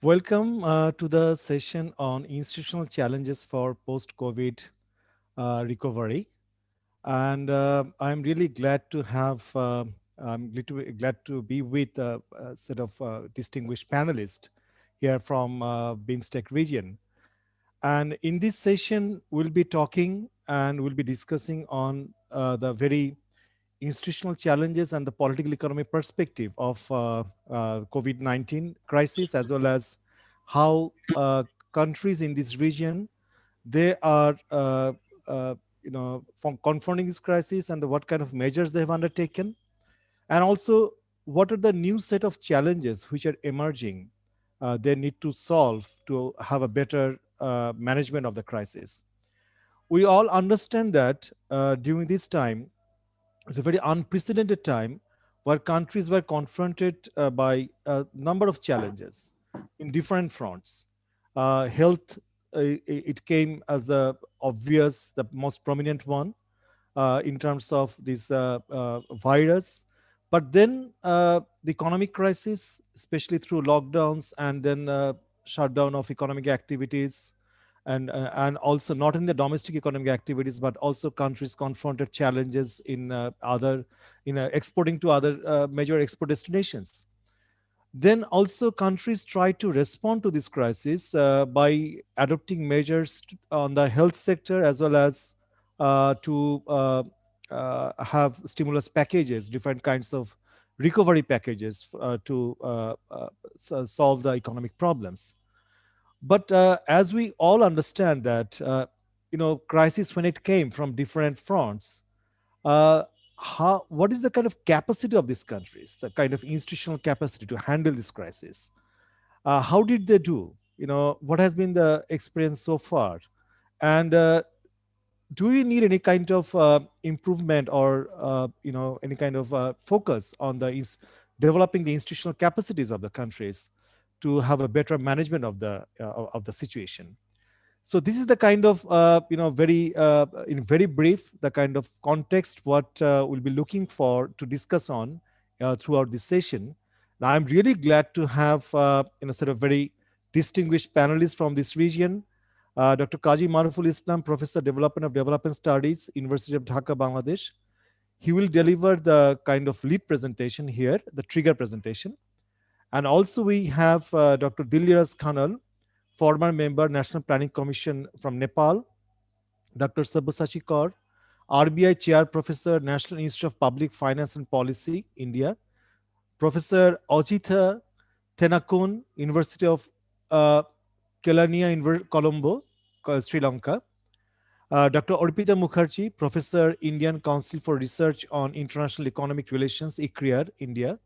Welcome to the session on institutional challenges for post-COVID recovery. And I'm really glad to have, glad to be with a set of distinguished panelists here from BIMSTEC region. And in this session, we'll be talking and we'll be discussing on the very institutional challenges and the political economy perspective of COVID-19 crisis, as well as how countries in this region, they are confronting this crisis, and what kind of measures they have undertaken, and also what are the new set of challenges which are emerging they need to solve to have a better management of the crisis. We all understand that during this time, it's a very unprecedented time where countries were confronted by a number of challenges in different fronts. Health, it came as the obvious, the most prominent one in terms of this virus. But then the economic crisis, especially through lockdowns and then shutdown of economic activities, and also not in the domestic economic activities, but also countries confronted challenges in other in exporting to other major export destinations. Then also countries try to respond to this crisis by adopting measures on the health sector, as well as to have stimulus packages, different kinds of recovery packages to solve the economic problems. But as we all understand that, crisis when it came from different fronts, uh, what is the kind of capacity of these countries, the kind of institutional capacity to handle this crisis? How did they do? What has been the experience so far? And do we need any kind of improvement or any kind of focus on developing the institutional capacities of the countries to have a better management of the situation? So this is the kind of very in very brief, the kind of context what we'll be looking for to discuss on throughout this session. Now I'm really glad to have sort of very distinguished panelists from this region. Dr. Kaji Maruful Islam, Professor Development of Development Studies, University of Dhaka, Bangladesh. He will deliver the kind of lead presentation here, the trigger presentation. And also we have Dr. Dilyaras Khanal, former member, National Planning Commission from Nepal. Dr. Sabyasachi Kaur, RBI Chair Professor, National Institute of Public Finance and Policy, India. Professor Ajitha Thenakun, University of Kelaniya, Colombo, Sri Lanka. Dr. Orpita Mukherjee, Professor, Indian Council for Research on International Economic Relations, ICRIER, India.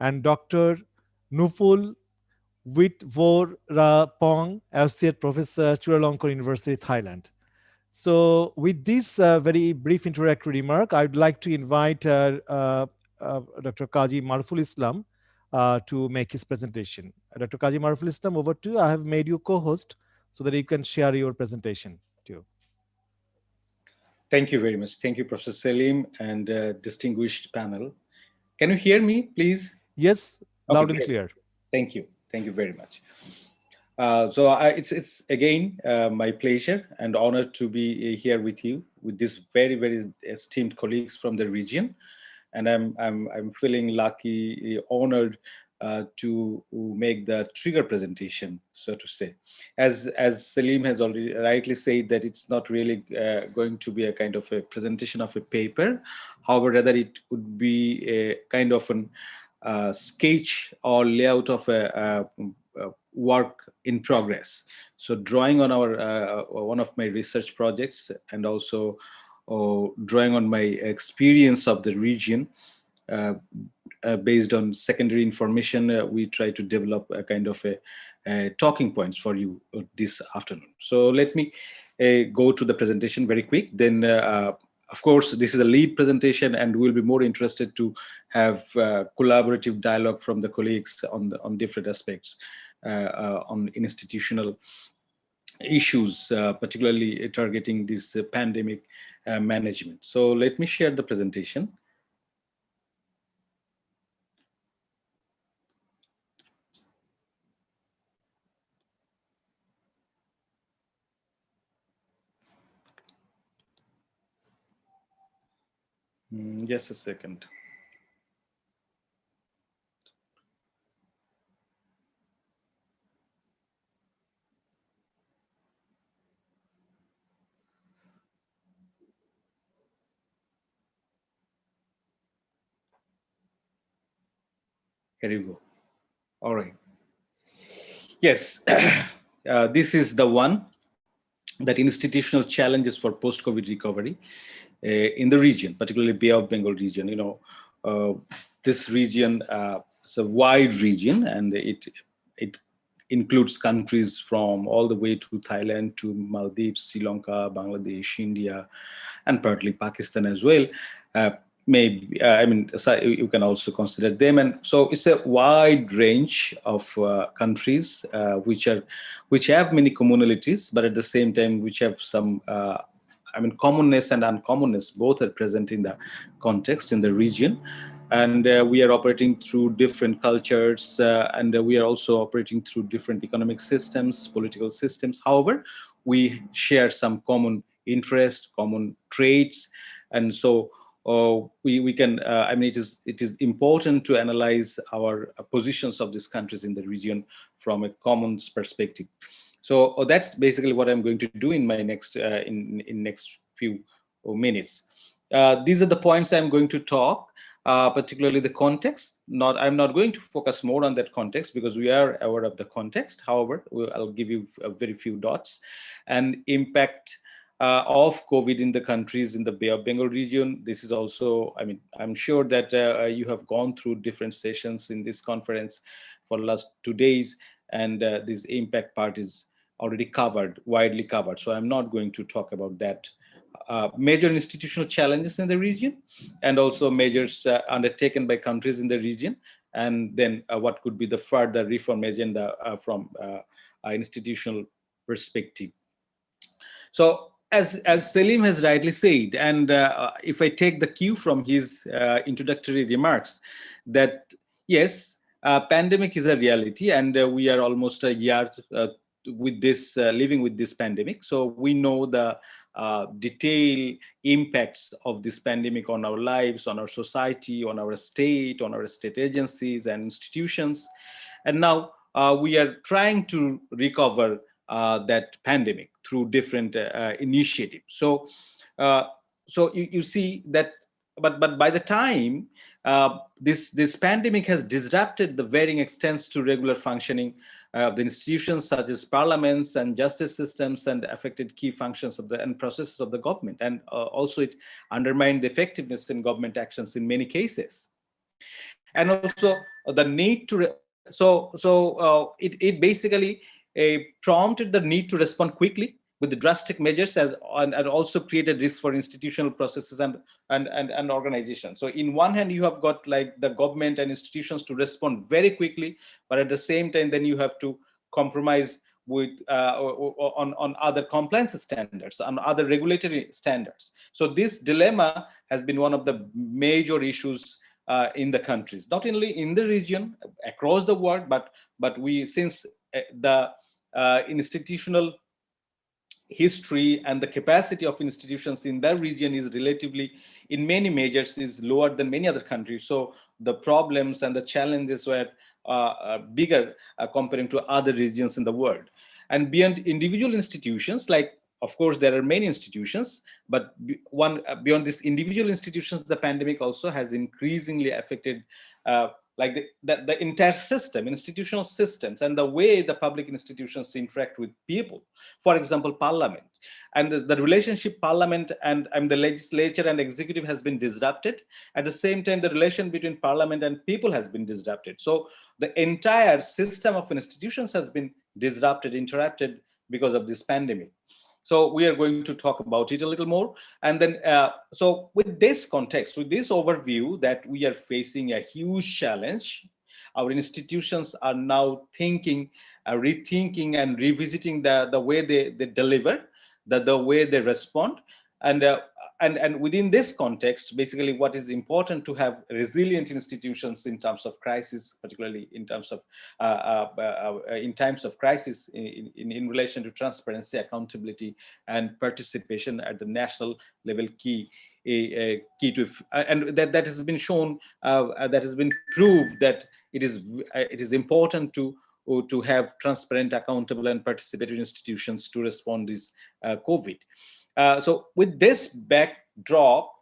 And Dr. Nupul Witvorapong, Associate Professor, Chulalongkorn University, Thailand. So with this very brief introductory remark, I'd like to invite Dr. Kaji Maruful Islam to make his presentation. Dr. Kaji Maruful Islam, over to you. I have made you co-host so that you can share your presentation too. Thank you very much. Thank you, Professor Selim and distinguished panel. Can you hear me, please? Yes, Okay, loud and great. clear. Thank you. Thank you very much. It's again my pleasure and honor to be here with you, with these very, very esteemed colleagues from the region. And I'm feeling lucky, honored to make the trigger presentation, so to say. As Salim has already rightly said, that it's not really going to be a kind of a presentation of a paper. However, rather it would be a kind of an sketch or layout of a work in progress. So drawing on our one of my research projects, and also drawing on my experience of the region, based on secondary information, we try to develop a kind of a talking points for you this afternoon. So let me go to the presentation very quick. Then, of course, this is a lead presentation, and we'll be more interested to have collaborative dialogue from the colleagues on different aspects on institutional issues, particularly targeting this pandemic management. So let me share the presentation. Just a second. Here you go. All right. Yes, this is the one, that institutional challenges for post-COVID recovery in the region, particularly Bay of Bengal region. This region is a wide region, and it includes countries from all the way to Thailand to Maldives, Sri Lanka, Bangladesh, India, and partly Pakistan as well. Maybe I mean, so you can also consider them, and so it's a wide range of countries which have many commonalities, but at the same time which have some I mean, commonness and uncommonness both are present in the context in the region, and we are operating through different cultures, and we are also operating through different economic systems, political systems. However, we share some common interests, common traits, and so we can. I mean, it is important to analyze our positions of these countries in the region from a common perspective. So that's basically what I'm going to do in my next in next few minutes. These are the points I'm going to talk, particularly the context. I'm not going to focus more on that context because we are aware of the context. However, I'll give you a very few dots and impact of COVID in the countries in the Bay of Bengal region. This is also, I mean, I'm sure that you have gone through different sessions in this conference for the last 2 days, and this impact part is already covered, widely covered. So I'm not going to talk about that. Major institutional challenges in the region, and also measures undertaken by countries in the region, and then what could be the further reform agenda from institutional perspective. So, as Selim has rightly said, and if I take the cue from his introductory remarks, that yes, pandemic is a reality, and we are almost a year with this living with this pandemic. So we know the detailed impacts of this pandemic on our lives, on our society, on our state agencies and institutions, and now we are trying to recover that pandemic through different initiatives. Uh, so you see that, but by the time this pandemic has disrupted the varying extents to regular functioning of the institutions such as parliaments and justice systems, and affected key functions of the and processes of the government, and also it undermined the effectiveness in government actions in many cases. And also the need to it basically prompted the need to respond quickly with the drastic measures, and also created risks for institutional processes and organizations. So in one hand you have got like the government and institutions to respond very quickly, but at the same time then you have to compromise with on other compliance standards, on other regulatory standards. So this dilemma has been one of the major issues in the countries, not only in the region, across the world, but we, since the institutional history and the capacity of institutions in that region is relatively, in many measures, is lower than many other countries. So the problems and the challenges were bigger comparing to other regions in the world. And beyond individual institutions, like, of course, there are many institutions, but beyond these individual institutions, the pandemic also has increasingly affected like the entire system, institutional systems, and the way the public institutions interact with people. For example, parliament, and the relationship parliament and the legislature and executive has been disrupted. At the same time, the relation between parliament and people has been disrupted. So the entire system of institutions has been disrupted, interrupted because of this pandemic. So we are going to talk about it a little more. And then, so with this context, with this overview that we are facing a huge challenge, our institutions are now thinking, rethinking and revisiting the way they deliver, the way they respond. And and within this context, basically what is important to have resilient institutions in terms of crisis, particularly in terms of in times of crisis, in relation to transparency, accountability, and participation at the national level key a key to, and that has been shown, that has been proved that it is important to have transparent, accountable, and participatory institutions to respond to this COVID. So with this backdrop,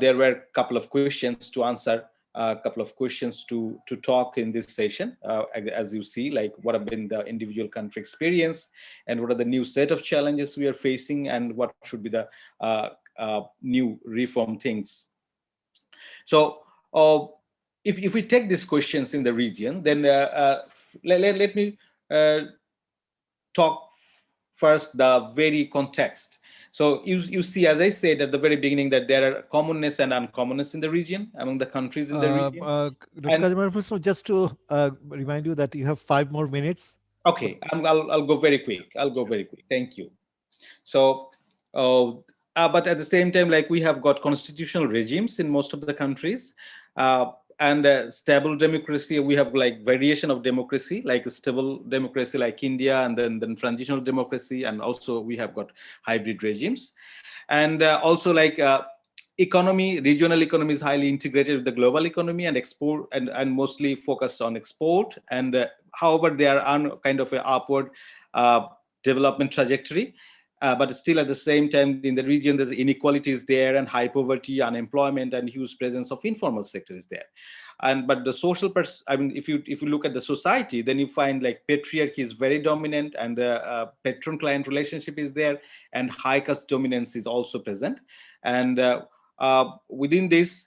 there were a couple of questions to answer, a couple of questions to talk in this session. As you see, like what have been the individual country experience, and what are the new set of challenges we are facing, and what should be the new reform things. So if we take these questions in the region, then let me uh, talk first the very context. So you see, as I said at the very beginning, that there are commonness and uncommonness in the region, among the countries in the region. Dr. And Kajimar, first of all, just to remind you that you have 5 more minutes. So, okay, I'll go very quick. I'll go very quick. Thank you. So, uh, but at the same time, like we have got constitutional regimes in most of the countries, and stable democracy. We have like variation of democracy, like a stable democracy like India, and then transitional democracy, and also we have got hybrid regimes, and also like economy. Regional economy is highly integrated with the global economy and export, and mostly focused on export. And however, they are on kind of a upward uh, development trajectory. But still, at the same time, in the region, there's inequalities there, and high poverty, unemployment, and huge presence of informal sector is there. And but the social, I mean, if you look at the society, then you find like patriarchy is very dominant, and patron-client relationship is there, and high caste dominance is also present. And within this,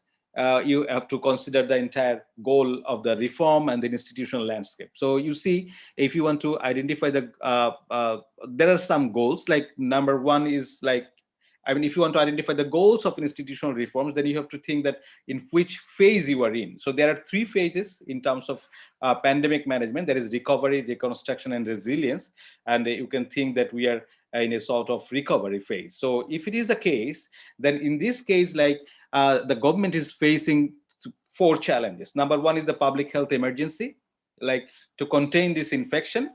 you have to consider the entire goal of the reform and the institutional landscape. So you see, if you want to identify there are some goals. Like number one is like, I mean, if you want to identify the goals of institutional reforms, then you have to think that in which phase you are in. So there are three phases in terms of pandemic management. There is recovery, reconstruction, and resilience. And you can think that we are in a sort of recovery phase. So if it is the case, then in this case, like the government is facing four challenges. Number one is the public health emergency, like to contain this infection,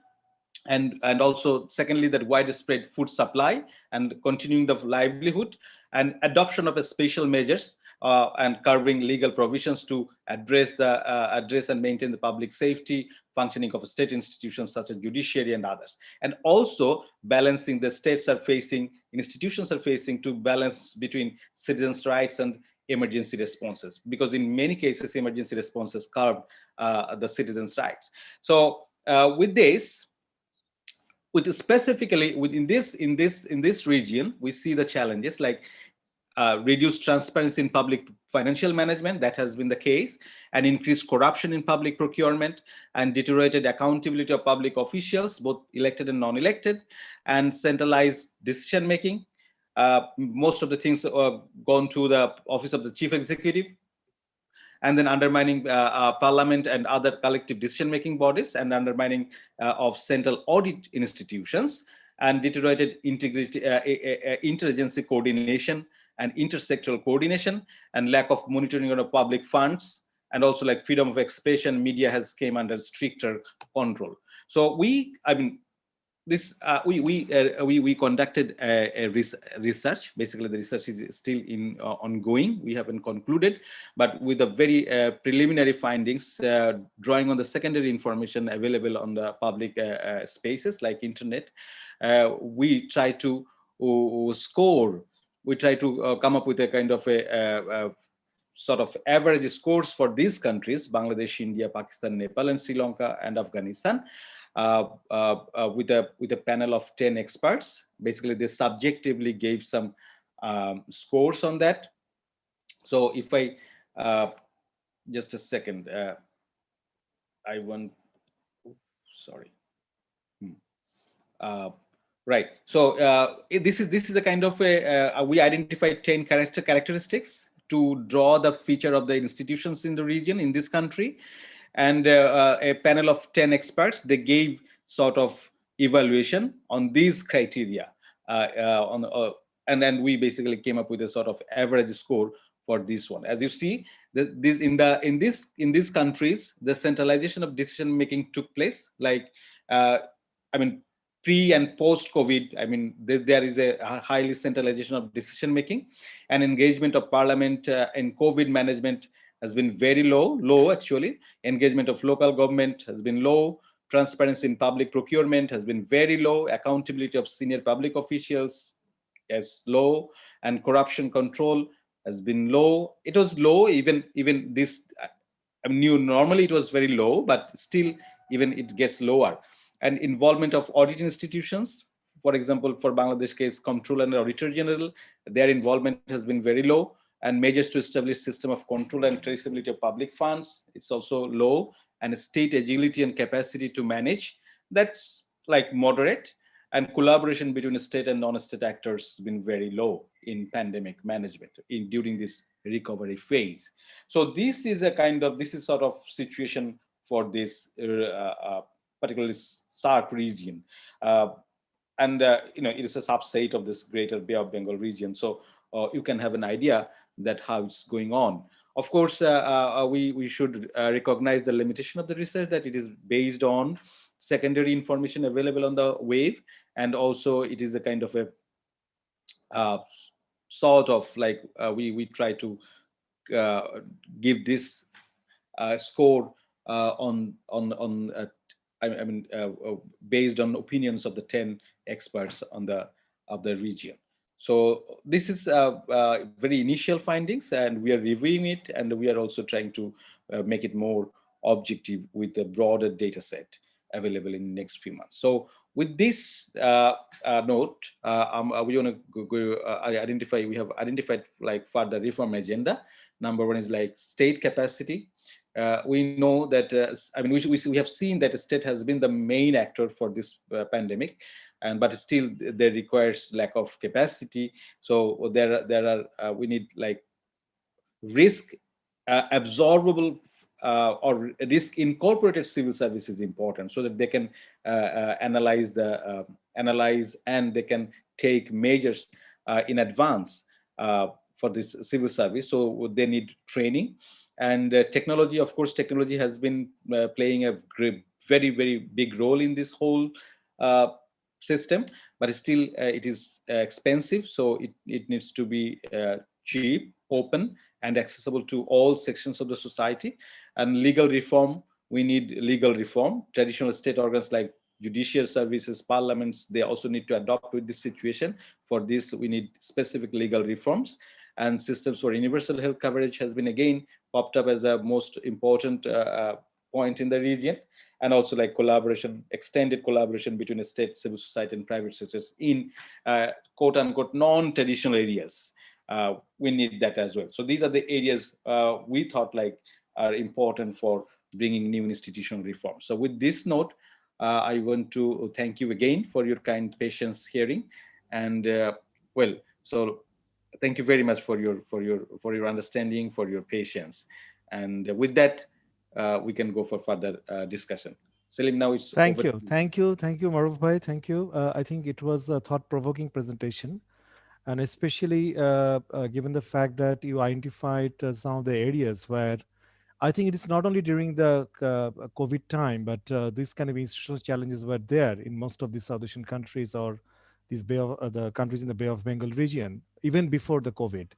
and also secondly that widespread food supply and continuing the livelihood, and adoption of a special measures and curbing legal provisions to address and maintain the public safety, functioning of state institutions such as judiciary and others, and also balancing the institutions are facing to balance between citizens rights and emergency responses, because in many cases emergency responses curb the citizens rights. So with this, with specifically within this region, we see the challenges like reduced transparency in public financial management, that has been the case, and increased corruption in public procurement, and deteriorated accountability of public officials, both elected and non-elected, and centralized decision making. Most of the things gone to the office of the chief executive, and then undermining parliament and other collective decision-making bodies, and undermining of central audit institutions, and deteriorated integrity, interagency coordination, and intersectoral coordination, and lack of monitoring of public funds, and also like freedom of expression, media has came under stricter control. So I mean, this we conducted a research. Basically, the research is still in ongoing. We haven't concluded, but with the very preliminary findings, drawing on the secondary information available on the public spaces like internet, we try to score. We try to come up with a kind of a sort of average scores for these countries: Bangladesh, India, Pakistan, Nepal, and Sri Lanka, and Afghanistan, with a panel of 10 experts. Basically, they subjectively gave some scores on that. So if I just a second, I want. Sorry. Uh, right. So this is the kind of we identified 10 characteristics to draw the feature of the institutions in the region, in this country, and a panel of 10 experts, they gave sort of evaluation on these criteria, and then we basically came up with a sort of average score for this one. As you see, in these countries, the centralization of decision making took place. Like I mean, pre and post COVID, I mean, there is a highly centralization of decision making, and engagement of parliament in COVID management has been very low actually. Engagement of local government has been low. Transparency in public procurement has been very low. Accountability of senior public officials is low, and corruption control has been low. It was low even this. I mean, normally it was very low, but still even it gets lower. And involvement of audit institutions, for example, for Bangladesh case, Comptroller and Auditor General, their involvement has been very low. And measures to establish system of control and traceability of public funds, it's also low. And state agility and capacity to manage, that's like moderate. And collaboration between state and non-state actors has been very low in pandemic management during this recovery phase. So this is sort of situation for this particularly SARC region. Uh, and it is a subset of this greater Bay of Bengal region. So you can have an idea that how it's going on. Of course, we should recognize the limitation of the research, that it is based on secondary information available on the web, and also it is a kind of a uh, sort of like we try to uh, give this score I mean, based on opinions of the 10 experts on the of the region. So this is very initial findings, and we are reviewing it, and we are also trying to make it more objective with a broader data set available in the next few months. So with this note, we want to identify. We have identified like further reform agenda. Number one is like state capacity. We know that I mean we have seen that the state has been the main actor for this pandemic, and but still there requires lack of capacity. So there are we need like risk absorbable or risk incorporated civil service is important, so that they can analyze and they can take measures in advance for this civil service. So they need training. And technology, of course, technology has been playing a very big role in this whole uh, system, but still it is expensive, so it needs to be cheap, open, and accessible to all sections of the society. And legal reform, we need legal reform. Traditional state organs like judicial services, parliaments, they also need to adopt with this situation. For this, we need specific legal reforms. And systems for universal health coverage has been again popped up as the most important point in the region. And also like collaboration, extended collaboration between the state, civil society, and private sectors in quote unquote non-traditional areas. We need that as well. So these are the areas we thought like are important for bringing new institutional reform. So with this note, I want to thank you again for your kind patience hearing. And well, so thank you very much for your understanding, for your patience. And with that, we can go for further discussion. Selim, now it's over to you. thank you, Maruf bhai. Thank you. I think it was a thought-provoking presentation, and especially given the fact that you identified some of the areas where I think it is not only during the COVID time, but these kind of institutional challenges were there in most of the South Asian countries or the countries in the Bay of Bengal region, even before the COVID.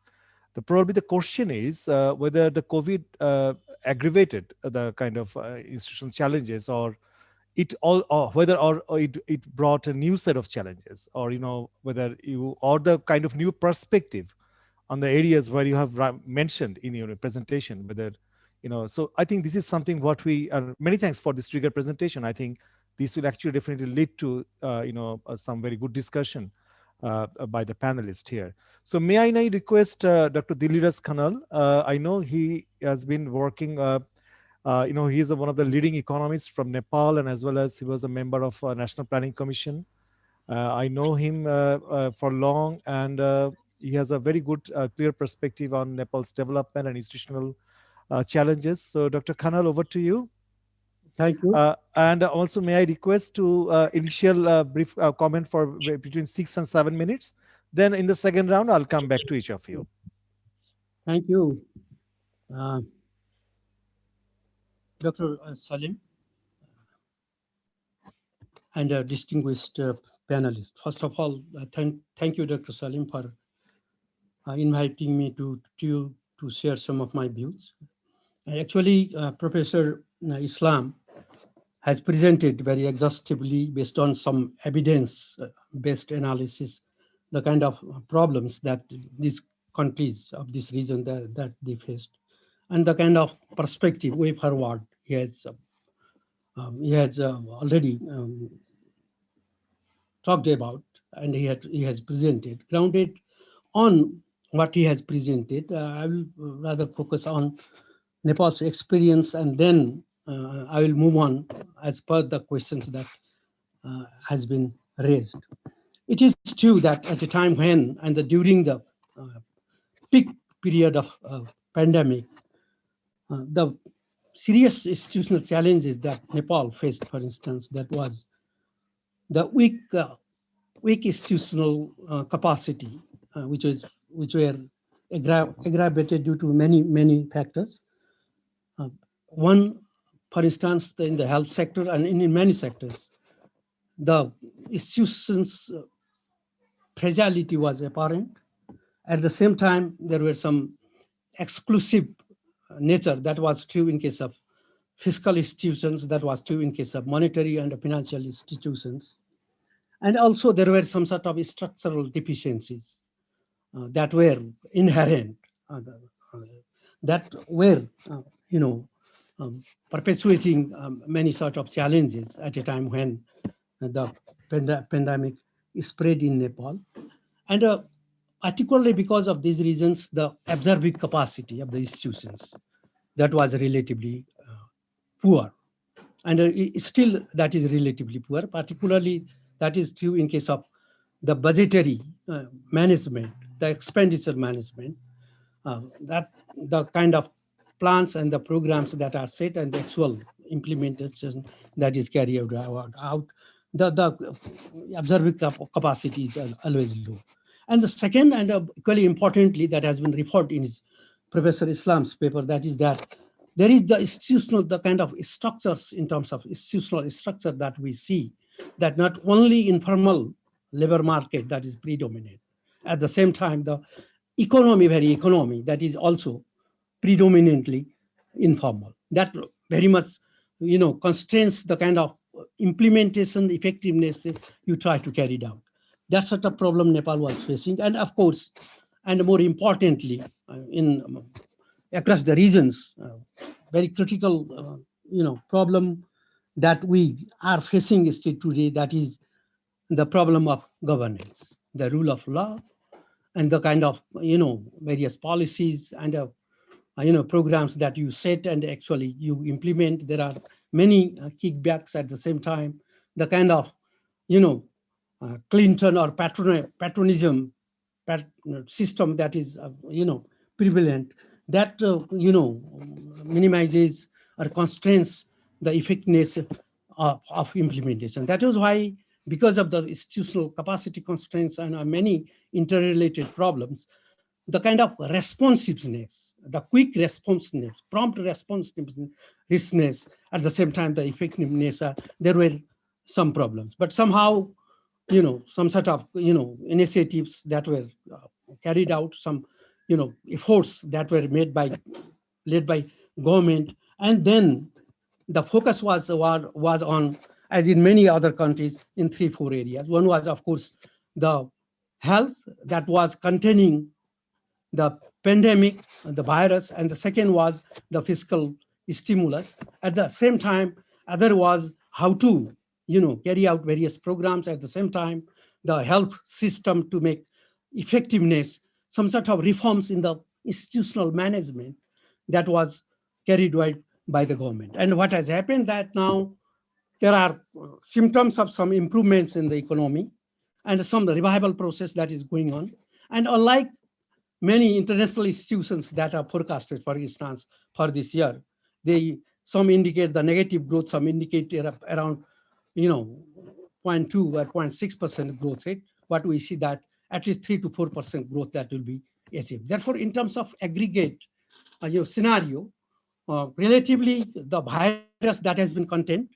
Probably the question is whether the COVID aggravated the kind of institutional challenges, or it all, or whether or it brought a new set of challenges, or whether you or the kind of new perspective on the areas where you have mentioned in your presentation, whether so I think this is something what we are. Many thanks for this trigger presentation. I think this will actually definitely lead to some very good discussion by the panelists here. So may I now request Dr. Diliras Khanal. I know he has been working he is one of the leading economists from Nepal, and as well as he was the member of National Planning Commission. I know him for long, and he has a very good, clear perspective on Nepal's development and institutional challenges. So, Dr. Khanal, over to you. Thank you. And also, may I request to initial brief comment for between 6 and 7 minutes. Then, in the second round, I'll come back to each of you. Thank you, Dr. Salim. and distinguished panelists. First of all, thank you, Dr. Salim, for inviting me to share some of my views. Actually, Professor Islam has presented very exhaustively based on some evidence-based analysis, the kind of problems that these countries of this region that they faced, and the kind of perspective way forward he has already talked about, and he has presented. Grounded on what he has presented, I will rather focus on Nepal's experience, and then I will move on as per the questions that has been raised. It is true that at a time when and during the peak period of pandemic, the serious institutional challenges that Nepal faced, for instance, that was the weak institutional capacity, which were aggravated due to many factors. One, for instance, in the health sector and in many sectors, the institutions' fragility was apparent. At the same time, there were some exclusive nature that was true in case of fiscal institutions, that was true in case of monetary and financial institutions. And also there were some sort of structural deficiencies that were inherent, that were, perpetuating many sort of challenges at a time when the pandemic spread in Nepal. And particularly because of these reasons, the observing capacity of the institutions that was relatively poor. And still that is relatively poor, particularly that is true in case of the budgetary management, the expenditure management, that the kind of plans and the programs that are set and the actual implementation that is carried out, the observing capacity is always low. And the second, and equally importantly, that has been referred in his Professor Islam's paper, that is that there is the institutional, the kind of structures in terms of institutional structure that we see, that not only informal labor market that is predominant, at the same time, the economy that is also predominantly informal. That very much, constrains the kind of implementation effectiveness you try to carry out. That sort of problem Nepal was facing, and of course, and more importantly, in across the regions, very critical, problem that we are facing still today. That is the problem of governance, the rule of law, and the kind of various policies and programs that you set and actually you implement. There are many kickbacks at the same time. The kind of Clinton or patronism system that is prevalent, that minimizes or constrains the effectiveness of implementation. That is why, because of the institutional capacity constraints and many interrelated problems, the kind of responsiveness, the quick responsiveness, prompt responsiveness, at the same time the effectiveness, there were some problems. But somehow, some sort of initiatives that were carried out, some efforts that were led by government, and then the focus was on, as in many other countries, in 3-4 areas. One was, of course, the health, that was containing the pandemic, the virus, and the second was the fiscal stimulus. At the same time, other was how to carry out various programs. At the same time, the health system to make effectiveness, some sort of reforms in the institutional management that was carried out by the government. And what has happened, that now there are symptoms of some improvements in the economy and some revival process that is going on. And unlike many international institutions that are forecasted, for instance, for this year, some indicate the negative growth, some indicate around 0.2 or 0.6% growth rate. But we see that at least 3 to 4% growth that will be achieved. Therefore, in terms of aggregate scenario, relatively the virus that has been contained,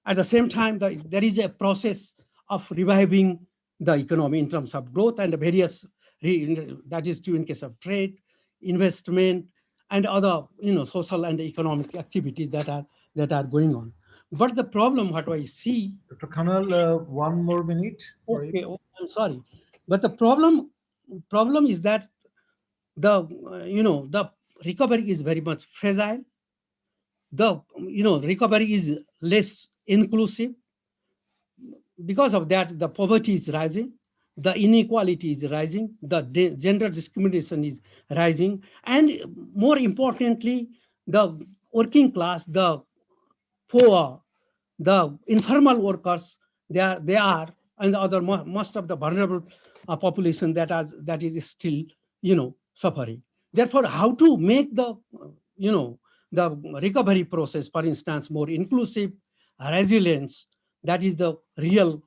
At the same time, there is a process of reviving the economy in terms of growth and the various, that is true in case of trade, investment, and other social and economic activities that are going on. But the problem, what I see. Dr. Khanal, 1 more minute. Okay, I'm sorry, but the problem is that the recovery is very much fragile. The recovery is less inclusive. Because of that, the poverty is rising, the inequality is rising, the gender discrimination is rising, and more importantly, the working class, the poor, the informal workers, they are, and the other most of the vulnerable population that is still suffering. Therefore, how to make the the recovery process, for instance, more inclusive, resilience, that is the real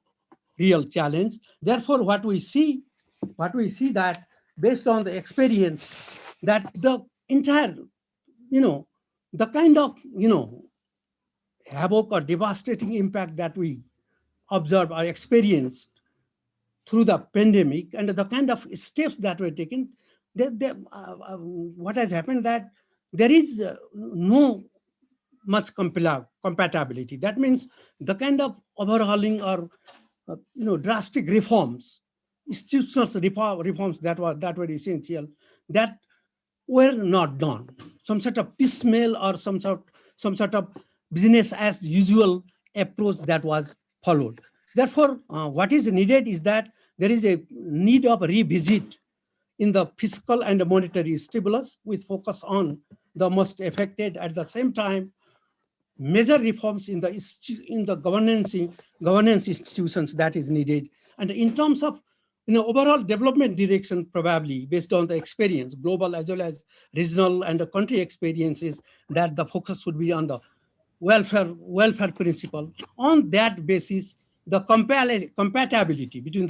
challenge. Therefore, what we see that based on the experience, that the entire the kind of havoc or devastating impact that we observed or experienced through the pandemic and the kind of steps that were taken, what has happened that there is no much compatibility. That means the kind of overhauling or drastic reforms, institutional reforms that were essential, that were not done. Some sort of piecemeal or some sort of business as usual approach that was followed. Therefore, what is needed is that there is a need of revisit in the fiscal and monetary stimulus with focus on the most affected. At the same time, major reforms in the governance institutions that is needed. And in terms of overall development direction, probably based on the experience, global as well as regional and the country experiences, that the focus would be on the welfare principle. On that basis, the compatibility between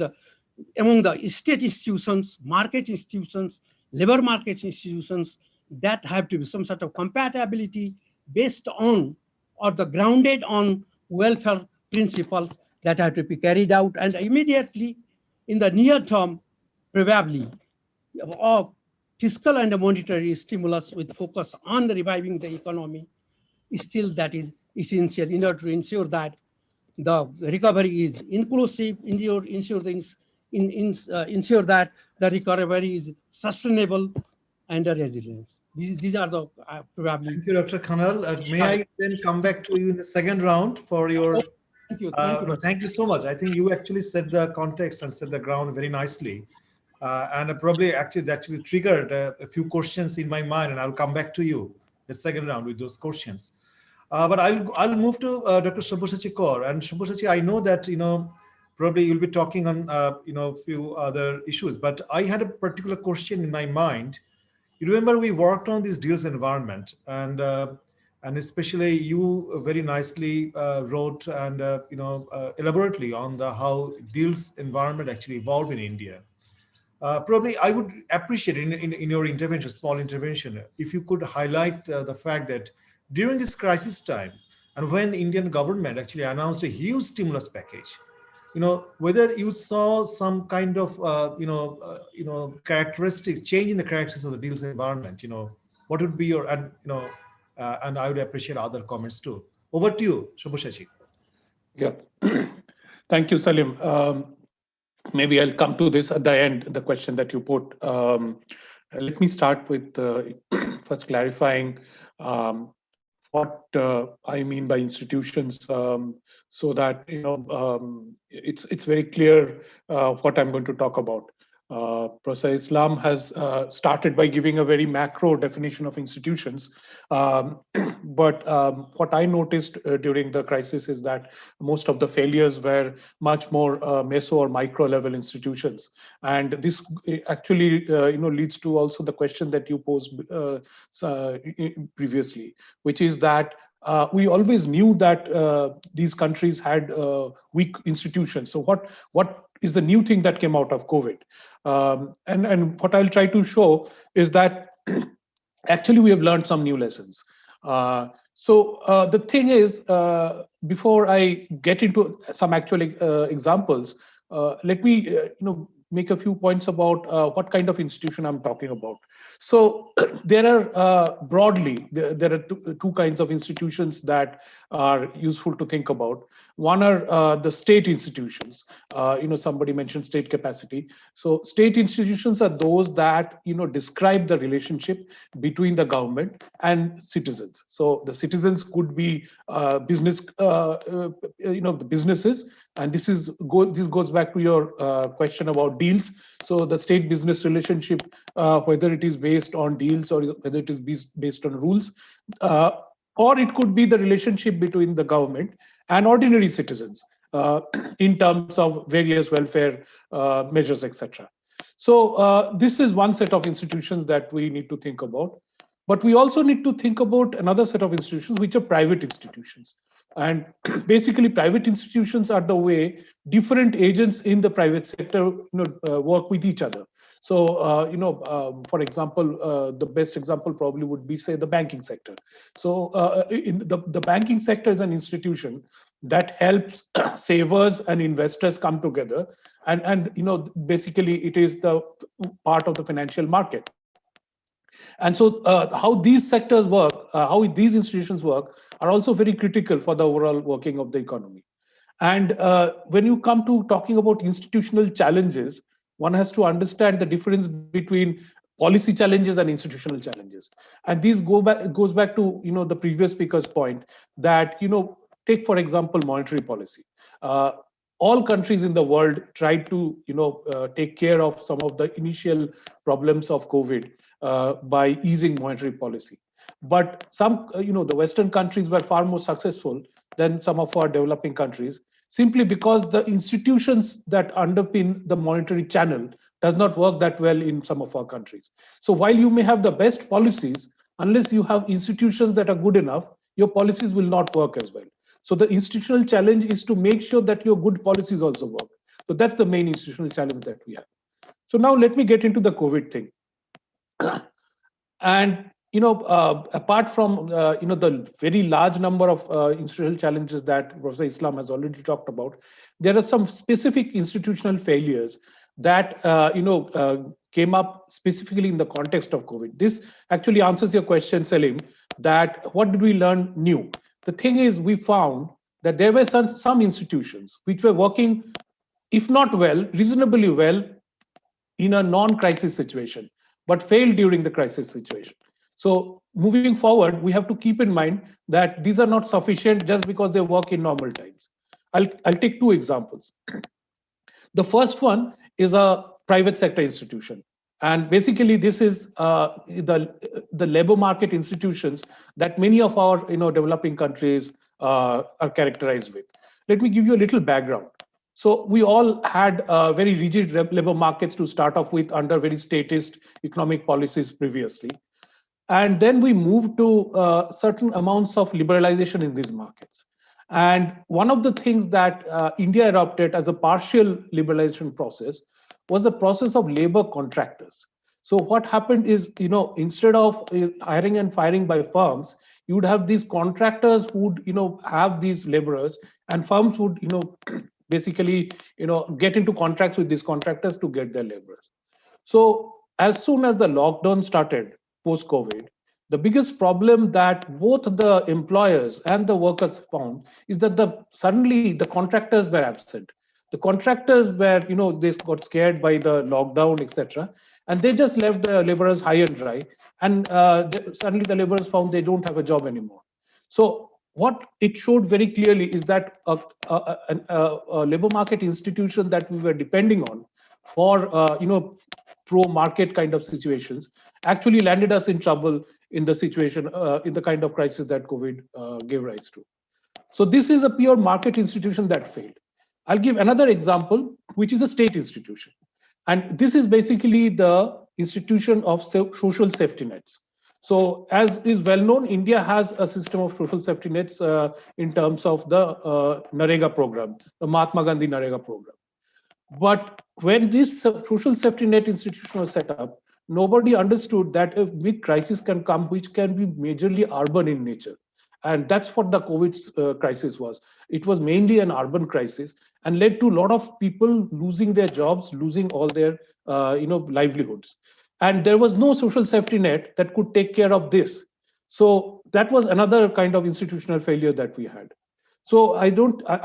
among the state institutions, market institutions, labor market institutions, that have to be some sort of compatibility based on or the grounded on welfare principles that have to be carried out. And immediately in the near term, probably of fiscal and monetary stimulus with focus on reviving the economy, still that is essential in order to ensure that the recovery is inclusive, ensure that the recovery is sustainable and resilience. These are the probably. Thank you, Dr. Khanal. May I then come back to you in the second round for your. Thank you. Thank you so much. I think you actually set the context and set the ground very nicely. And probably actually triggered a few questions in my mind, and I'll come back to you the second round with those questions. But I'll move to Dr. Sabyasachi Kaur. And Sabyasachi, I know that probably you'll be talking on a few other issues, but I had a particular question in my mind. You remember we worked on this deals environment, and especially you very nicely wrote and elaborately on how deals environment actually evolved in India. Probably I would appreciate in your intervention, small intervention, if you could highlight the fact that during this crisis time and when Indian government actually announced a huge stimulus package, whether you saw some kind of characteristics, change in the characteristics of the deals environment, what would be your, and I would appreciate other comments too. Over to you, Sabyasachi. Yeah, thank you, Salim. Maybe I'll come to this at the end, the question that you put. Let me start with first clarifying what I mean by institutions, so that it's very clear what I'm going to talk about. Professor Islam has started by giving a very macro definition of institutions, but what I noticed during the crisis is that most of the failures were much more meso or micro level institutions, and this actually leads to also the question that you posed previously, which is that we always knew that these countries had weak institutions. So what is the new thing that came out of COVID? And what I'll try to show is that actually we have learned some new lessons. So the thing is, before I get into some actual examples, let me make a few points about what kind of institution I'm talking about. So there are broadly there are two kinds of institutions that are useful to think about. One are the state institutions. Somebody mentioned state capacity. So state institutions are those that describe the relationship between the government and citizens. So the citizens could be the businesses, and this goes back to your question about deals. So the state business relationship, whether it is based on deals or whether it is based on rules, or it could be the relationship between the government and ordinary citizens in terms of various welfare measures, etc. So this is one set of institutions that we need to think about. But we also need to think about another set of institutions, which are private institutions. And basically, private institutions are the way different agents in the private sector work with each other. So, for example, the best example probably would be, say, the banking sector. So in the banking sector is an institution that helps savers and investors come together. And basically, it is the part of the financial market. And so how these sectors work, how these institutions work, are also very critical for the overall working of the economy. And when you come to talking about institutional challenges, one has to understand the difference between policy challenges and institutional challenges. And these goes back to the previous speaker's point that take for example monetary policy. All countries in the world tried to take care of some of the initial problems of COVID by easing monetary policy. But some, the Western countries were far more successful than some of our developing countries, simply because the institutions that underpin the monetary channel does not work that well in some of our countries. So while you may have the best policies, unless you have institutions that are good enough, your policies will not work as well. So the institutional challenge is to make sure that your good policies also work. So that's the main institutional challenge that we have. So now let me get into the COVID thing. And apart from the very large number of institutional challenges that Professor Islam has already talked about, there are some specific institutional failures that came up specifically in the context of COVID. This actually answers your question, Salim, that what did we learn new? The thing is, we found that there were some institutions which were working, if not well, reasonably well in a non-crisis situation, but failed during the crisis situation. So moving forward, we have to keep in mind that these are not sufficient just because they work in normal times. I'll take two examples. The first one is a private sector institution. And basically, this is the labor market institutions that many of our developing countries are characterized with. Let me give you a little background. So we all had very rigid labor markets to start off with under very statist economic policies previously. And then we moved to certain amounts of liberalization in these markets. And one of the things that India adopted as a partial liberalization process was the process of labor contractors. So what happened is, instead of hiring and firing by firms, you would have these contractors who would, have these laborers, and firms would, basically, get into contracts with these contractors to get their laborers. So as soon as the lockdown started post-COVID, the biggest problem that both the employers and the workers found is that suddenly the contractors were absent. The contractors were, they got scared by the lockdown, etc., and they just left the laborers high and dry. And suddenly the laborers found they don't have a job anymore. So what it showed very clearly is that a labor market institution that we were depending on for pro-market kind of situations actually landed us in trouble in the situation, in the kind of crisis that COVID gave rise to. So this is a pure market institution that failed. I'll give another example, which is a state institution. And this is basically the institution of social safety nets. So as is well known, India has a system of social safety nets in terms of the NREGA program, the Mahatma Gandhi NREGA program. But when this social safety net institution was set up, nobody understood that a big crisis can come, which can be majorly urban in nature. And that's what the COVID crisis was. It was mainly an urban crisis and led to a lot of people losing their jobs, losing all their livelihoods. And there was no social safety net that could take care of this. So that was another kind of institutional failure that we had. So I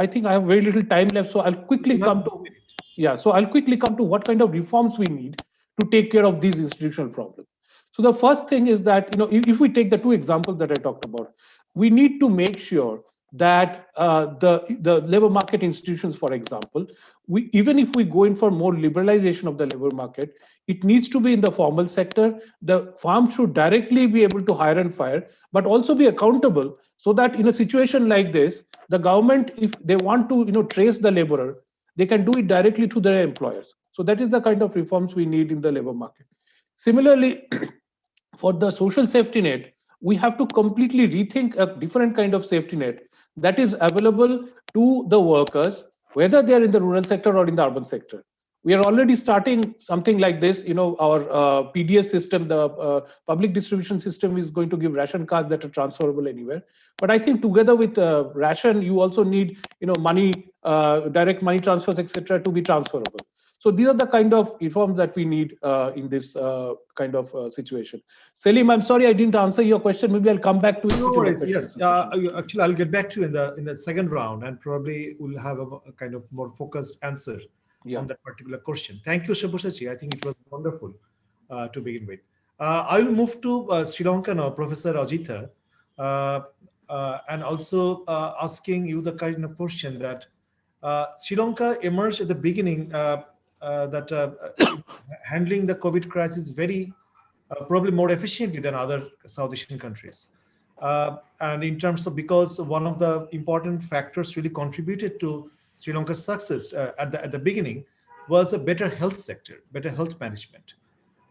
think I have very little time left. So I'll quickly come to, so I'll quickly come to what kind of reforms we need to take care of these institutional problems. So the first thing is that, if we take the two examples that I talked about, we need to make sure that the labor market institutions, for example, even if we go in for more liberalization of the labor market, it needs to be in the formal sector. The firm should directly be able to hire and fire, but also be accountable, so that in a situation like this, the government, if they want to trace the laborer, they can do it directly to their employers. So that is the kind of reforms we need in the labor market. Similarly, for the social safety net, we have to completely rethink a different kind of safety net that is available to the workers, whether they are in the rural sector or in the urban sector. We are already starting something like this. Our PDS system, the public distribution system, is going to give ration cards that are transferable anywhere. But I think together with ration, you also need money, direct money transfers, etc., to be transferable. So these are the kind of reforms that we need in this kind of situation. Selim, I'm sorry I didn't answer your question. Maybe I'll come back to it. No worries. Yes, actually, I'll get back to you in the second round, and probably we'll have a kind of more focused answer on that particular question. Thank you, Sabushachi. I think it was wonderful to begin with. I will move to Sri Lanka now, Professor Ajitha, and also asking you the kind of question that Sri Lanka emerged at the beginning handling the COVID crisis very probably more efficiently than other South Asian countries. And in terms of, because one of the important factors really contributed to Sri Lanka's success at the beginning was a better health sector, better health management.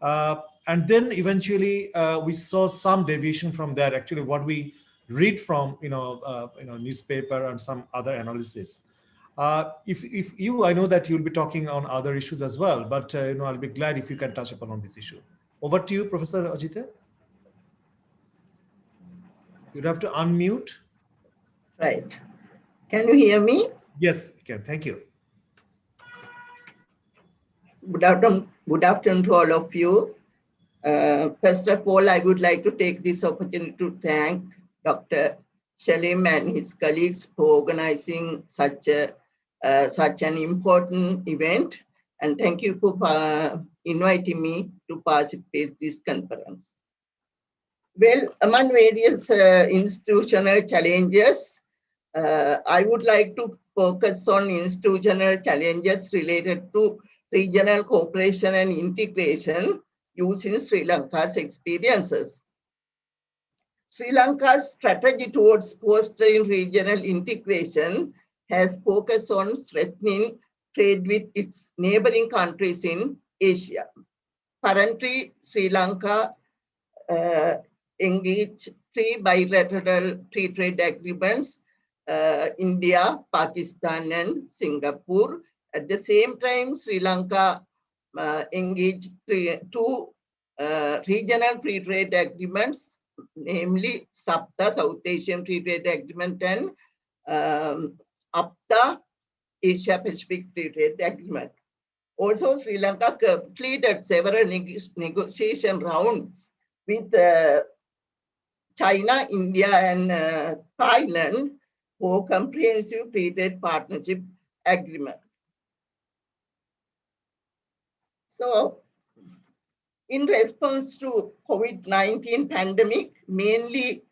And then eventually we saw some deviation from that. Actually, what we read from newspaper and some other analysis. If you, I know that you'll be talking on other issues as well, but I'll be glad if you can touch upon this issue. Over to you, Professor Ajitha. You'd have to unmute. Right. Can you hear me? Yes, we can. Thank you. Good afternoon to all of you. First of all, I would like to take this opportunity to thank Dr. Selim and his colleagues for organizing such an important event. And thank you for inviting me to participate in this conference. Well, among various institutional challenges, I would like to focus on institutional challenges related to regional cooperation and integration using Sri Lanka's experiences. Sri Lanka's strategy towards fostering regional integration has focused on strengthening trade with its neighboring countries in Asia. Currently, Sri Lanka engaged 3 bilateral free trade agreements, India, Pakistan, and Singapore. At the same time, Sri Lanka engaged 2 regional free trade agreements, namely SAPTA, South Asian Free Trade Agreement, and APTA, Asia Pacific Free Trade Agreement. Also, Sri Lanka completed several negotiation rounds with China, India, and Thailand for comprehensive free trade partnership agreement. So, in response to COVID-19 pandemic, mainly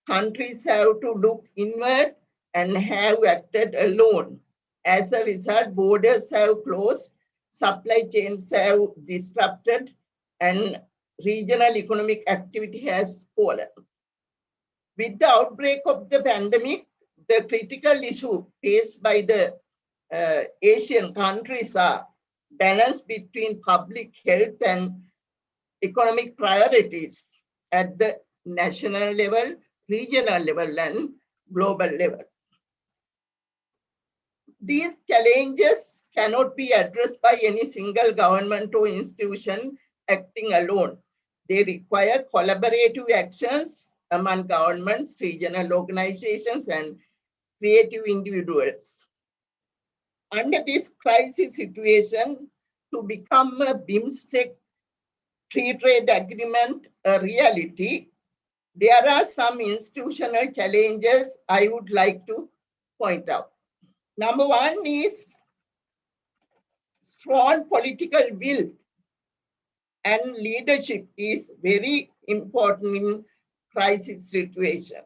countries have to look inward and have acted alone. As a result, borders have closed, supply chains have disrupted, and regional economic activity has fallen. With the outbreak of the pandemic, the critical issue faced by the Asian countries are balance between public health and economic priorities at the national level, regional level, and global level. These challenges cannot be addressed by any single government or institution acting alone. They require collaborative actions among governments, regional organizations, and creative individuals. Under this crisis situation, to become a BIMSTEC free trade agreement a reality, there are some institutional challenges I would like to point out. Number one is strong political will and leadership is very important in crisis situation.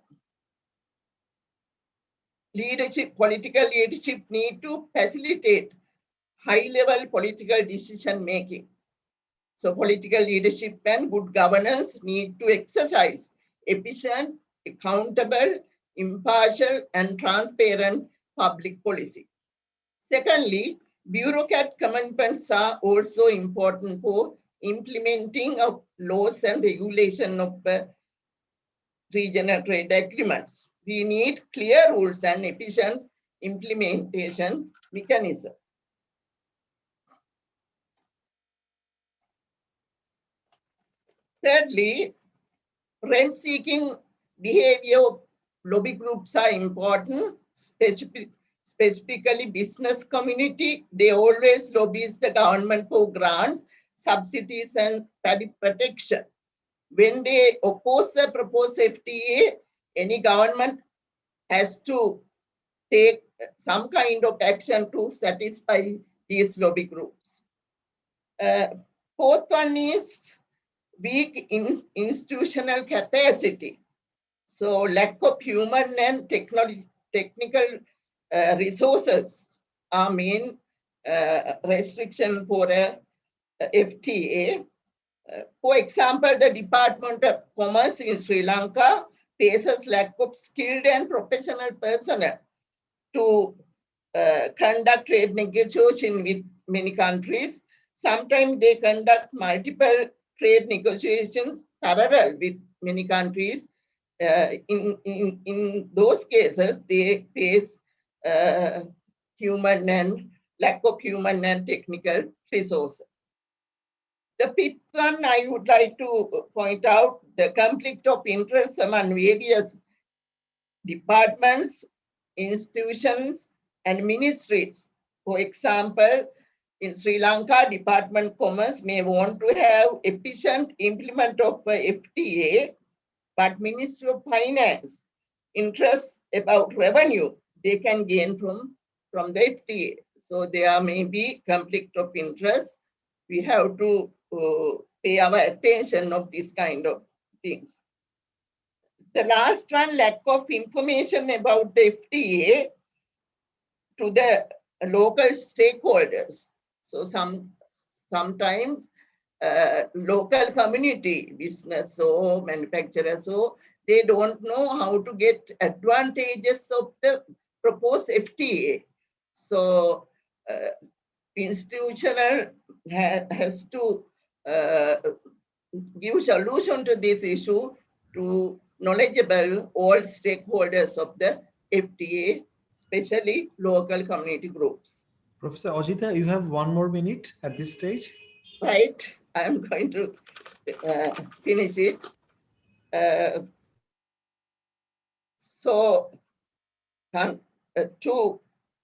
Political leadership need to facilitate high-level political decision making. So political leadership and good governance need to exercise efficient, accountable, impartial, and transparent public policy. Secondly, bureaucrat commitments are also important for implementing of laws and regulation of regional trade agreements. We need clear rules and efficient implementation mechanism. Thirdly, rent-seeking behavior of lobby groups are important, specifically business community. They always lobbies the government for grants, subsidies, and tariff protection. When they oppose the proposed FTA, any government has to take some kind of action to satisfy these lobby groups. Fourth one is weak institutional capacity. So lack of human and technical resources are main restriction for a FTA. For example, the Department of Commerce in Sri Lanka faces lack of skilled and professional personnel to conduct trade negotiation with many countries. Sometimes they conduct multiple trade negotiations parallel with many countries. In those cases, they face lack of human and technical resources. The fifth one I would like to point out, the conflict of interest among various departments, institutions, and ministries. For example, in Sri Lanka, Department of Commerce may want to have efficient implement of FTA, but Ministry of Finance interests about revenue they can gain from the FTA. So there may be conflict of interest. We have to pay our attention of this kind of things. The last one, lack of information about the FTA to the local stakeholders. So sometimes local community, business or manufacturers, so they don't know how to get advantages of the proposed FTA. So institutional has to give solution to this issue to knowledgeable all stakeholders of the FTA, especially local community groups. Professor Ajita, you have 1 more minute at this stage. Right, I'm going to finish it. So to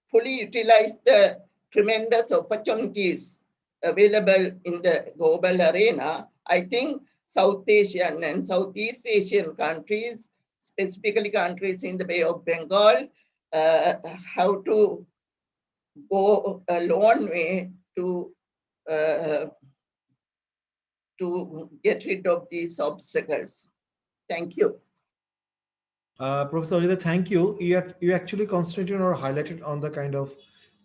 fully utilize the tremendous opportunities available in the global arena, I think South Asian and Southeast Asian countries, specifically countries in the Bay of Bengal, have to go a long way to get rid of these obstacles. Thank you. Professor Ajita, thank you. You actually concentrated or highlighted on the kind of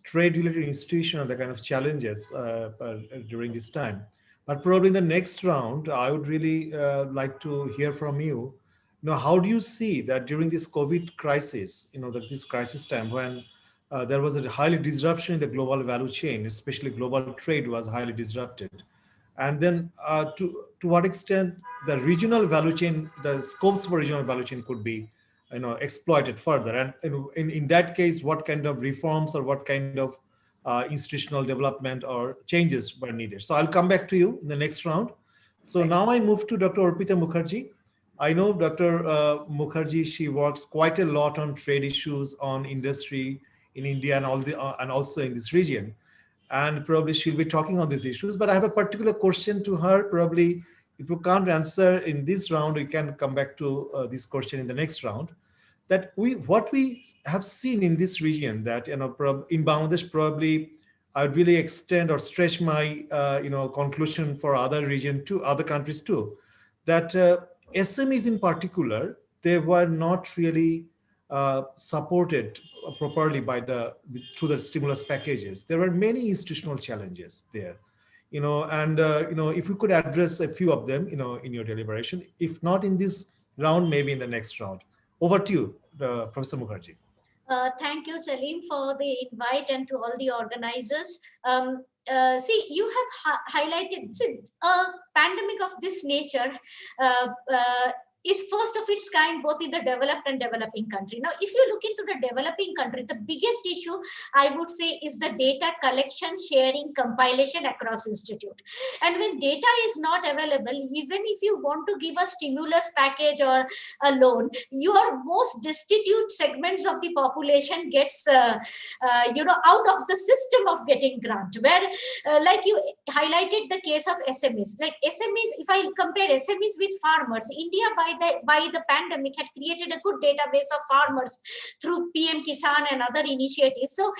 trade-related institution and the kind of challenges during this time. But probably in the next round, I would really like to hear from you. How do you see that during this COVID crisis, this crisis time when there was a highly disruption in the global value chain, especially global trade was highly disrupted. And then to what extent the regional value chain, the scopes for regional value chain could be exploited further. And in that case, what kind of reforms or what kind of institutional development or changes were needed. So I'll come back to you in the next round. So now I move to Dr. Arpita Mukherjee. I know Dr. Mukherjee, she works quite a lot on trade issues, on industry in India and and also in this region. And probably she'll be talking on these issues. But I have a particular question to her. Probably if you can't answer in this round, we can come back to this question in the next round. That what we have seen in this region, that in Bangladesh, probably I would really extend or stretch my conclusion for other region to other countries too, that SMEs in particular, they were not really supported properly through the stimulus packages. There were many institutional challenges there, and if you could address a few of them, in your deliberation, if not in this round, maybe in the next round. Over to you, Professor Mukherjee. Thank you, Salim, for the invite, and to all the organizers. See, you have highlighted, see, a pandemic of this nature is first of its kind both in the developed and developing country. Now, if you look into the developing country, the biggest issue I would say is the data collection, sharing, compilation across institute. And when data is not available, even if you want to give a stimulus package or a loan, your most destitute segments of the population gets out of the system of getting grant, where like you highlighted the case of SMEs. Like SMEs, if I compare SMEs with farmers, India by the pandemic had created a good database of farmers through PM Kisan and other initiatives. So,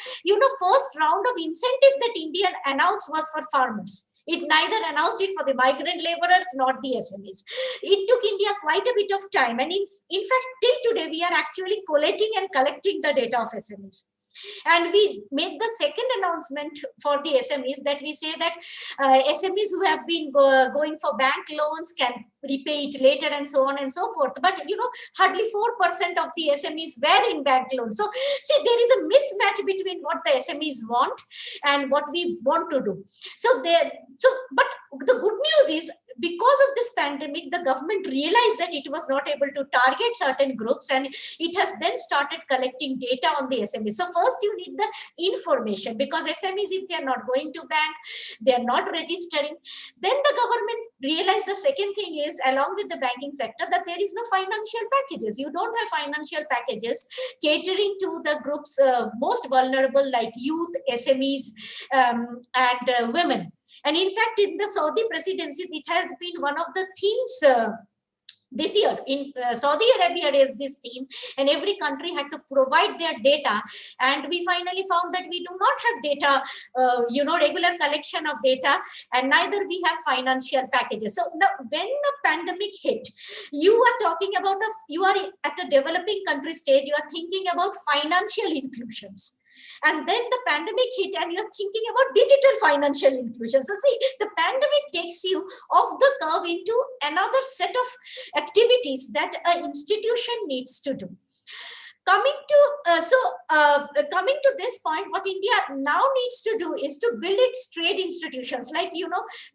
first round of incentive that India announced was for farmers. It neither announced it for the migrant laborers nor the SMEs. It took India quite a bit of time. And in fact, till today, we are actually collating and collecting the data of SMEs. And we made the second announcement for the SMEs, that we say that SMEs who have been going for bank loans can repay it later, and so on and so forth. But hardly 4% of the SMEs were in bank loans. So see, there is a mismatch between what the SMEs want and what we want to do. But the good news is, because of this pandemic, the government realized that it was not able to target certain groups, and it has then started collecting data on the SMEs. So first you need the information, because SMEs, if they are not going to bank, they are not registering. Then the government realized the second thing is, along with the banking sector, that there is no financial packages. You don't have financial packages catering to the groups most vulnerable, like youth, SMEs, and women. And in fact, in the Saudi presidency, it has been one of the themes this year. In Saudi Arabia is this theme, and every country had to provide their data. And we finally found that we do not have data, regular collection of data, and neither we have financial packages. So now, when the pandemic hit, you are talking about you are at a developing country stage, you are thinking about financial inclusions. And then the pandemic hit, and you're thinking about digital financial inclusion. So see, the pandemic takes you off the curve into another set of activities that an institution needs to do. Coming to this point, what India now needs to do is to build its trade institutions. Like,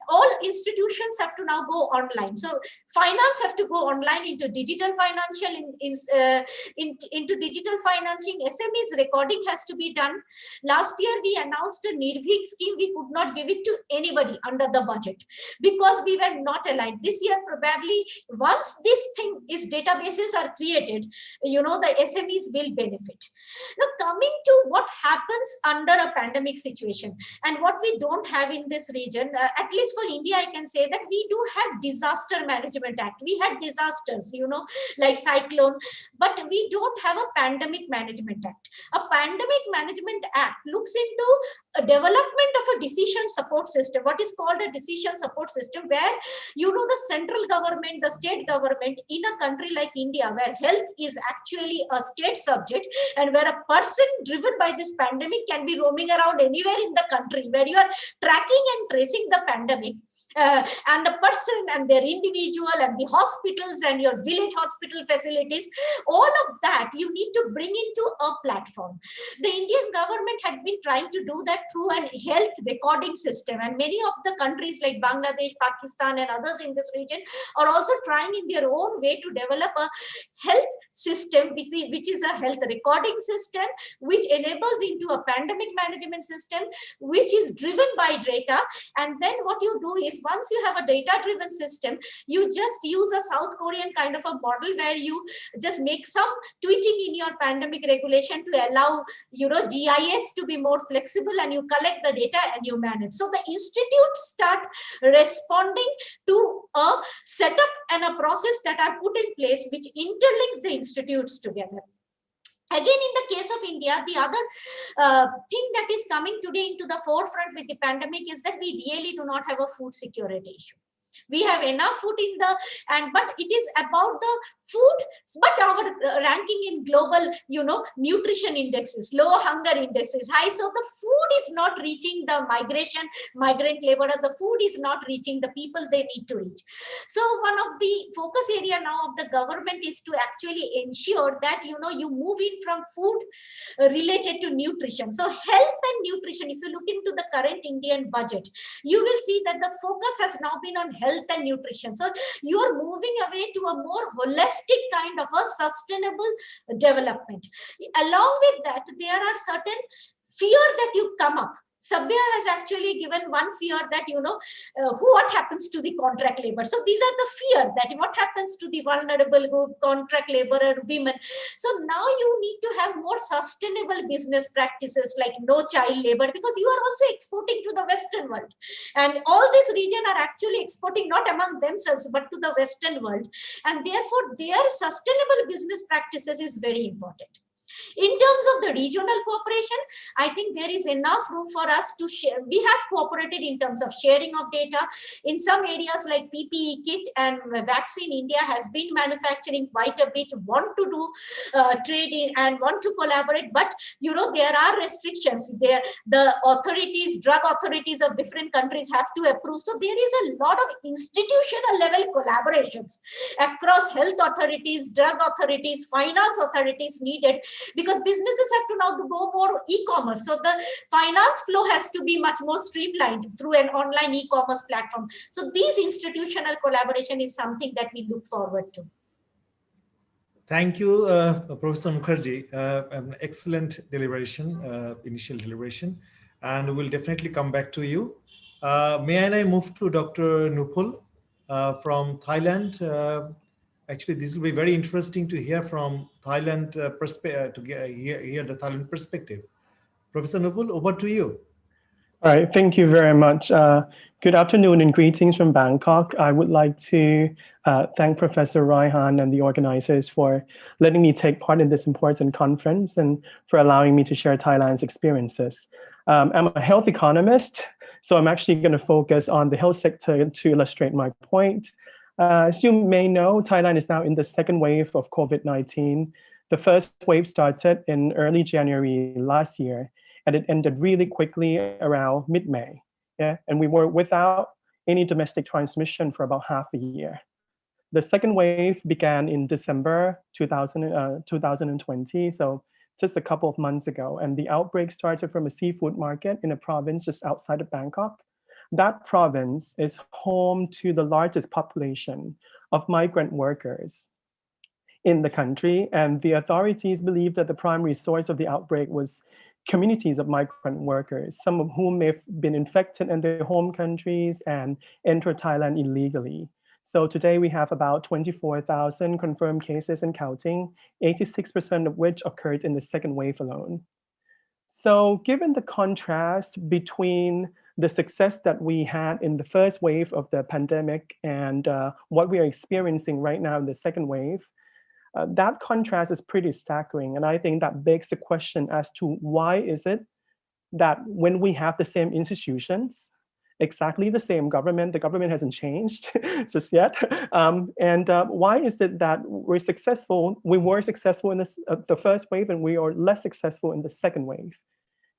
all institutions have to now go online. So finance have to go online into digital financial, into digital financing. SMEs recording has to be done. Last year, we announced a Nirvik scheme. We could not give it to anybody under the budget because we were not aligned. This year, probably, once this thing is, databases are created, the SMEs will benefit. Now, coming to what happens under a pandemic situation and what we don't have in this region, at least for India, I can say that we do have Disaster Management Act. We had disasters, like cyclone, but we don't have a Pandemic Management Act. A Pandemic Management Act looks into a development of a decision support system, what is called a decision support system, where the central government, the state government in a country like India, where health is actually a state subject, and where a person driven by this pandemic can be roaming around anywhere in the country, where you are tracking and tracing the pandemic, and the person and their individual and the hospitals and your village hospital facilities, all of that you need to bring into a platform. The Indian government had been trying to do that through an health recording system, and many of the countries like Bangladesh, Pakistan, and others in this region are also trying in their own way to develop a health system, which is a health recording system, which enables into a pandemic management system, which is driven by data. And then what you do is is once you have a data-driven system, you just use a South Korean kind of a model where you just make some tweaking in your pandemic regulation to allow, GIS to be more flexible, and you collect the data and you manage. So the institutes start responding to a setup and a process that are put in place which interlink the institutes together. Again, in the case of India, the other thing that is coming today into the forefront with the pandemic is that we really do not have a food security issue. We have enough food in the, but it is about the food, but our ranking in global, nutrition indexes, low hunger index is high. So the food is not reaching the migrant laborer. The food is not reaching the people they need to reach. So one of the focus area now of the government is to actually ensure that, you move in from food related to nutrition. So health and nutrition, if you look into the current Indian budget, you will see that the focus has now been on health and nutrition. So you are moving away to a more holistic kind of a sustainable development. Along with that, there are certain fear that you come up. Sabya has actually given one fear that, what happens to the contract labor. So these are the fear that what happens to the vulnerable group, contract laborer, women. So now you need to have more sustainable business practices like no child labor, because you are also exporting to the Western world. And all this region are actually exporting not among themselves, but to the Western world. And therefore, their sustainable business practices is very important. In terms of the regional cooperation, I think there is enough room for us to share. We have cooperated in terms of sharing of data. In some areas like PPE kit and vaccine, India has been manufacturing quite a bit, want to do trade and want to collaborate, but there are restrictions. The authorities, drug authorities of different countries have to approve. So there is a lot of institutional level collaborations across health authorities, drug authorities, finance authorities needed, because businesses have to now go more e-commerce. So the finance flow has to be much more streamlined through an online e-commerce platform. So these institutional collaboration is something that we look forward to. Thank you, Professor Mukherjee. An excellent deliberation, initial deliberation, and we'll definitely come back to you. May I move to Dr. Nupul from Thailand? Actually, this will be very interesting to hear from Thailand perspective, to hear the Thailand perspective. Professor Nupul, over to you. All right, thank you very much. Good afternoon and greetings from Bangkok. I would like to thank Professor Raihan and the organizers for letting me take part in this important conference and for allowing me to share Thailand's experiences. I'm a health economist, so I'm actually going to focus on the health sector to illustrate my point. As you may know, Thailand is now in the second wave of COVID-19. The first wave started in early January last year, and it ended really quickly around mid-May. Yeah? And we were without any domestic transmission for about half a year. The second wave began in December 2020, so just a couple of months ago. And the outbreak started from a seafood market in a province just outside of Bangkok. That province is home to the largest population of migrant workers in the country. And the authorities believe that the primary source of the outbreak was communities of migrant workers, some of whom may have been infected in their home countries and entered Thailand illegally. So today we have about 24,000 confirmed cases and counting, 86% of which occurred in the second wave alone. So given the contrast between the success that we had in the first wave of the pandemic and what we are experiencing right now in the second wave, that contrast is pretty staggering. And I think that begs the question as to why is it that when we have the same institutions, exactly the same government, the government hasn't changed just yet. Why is it that we were successful in the first wave and we are less successful in the second wave?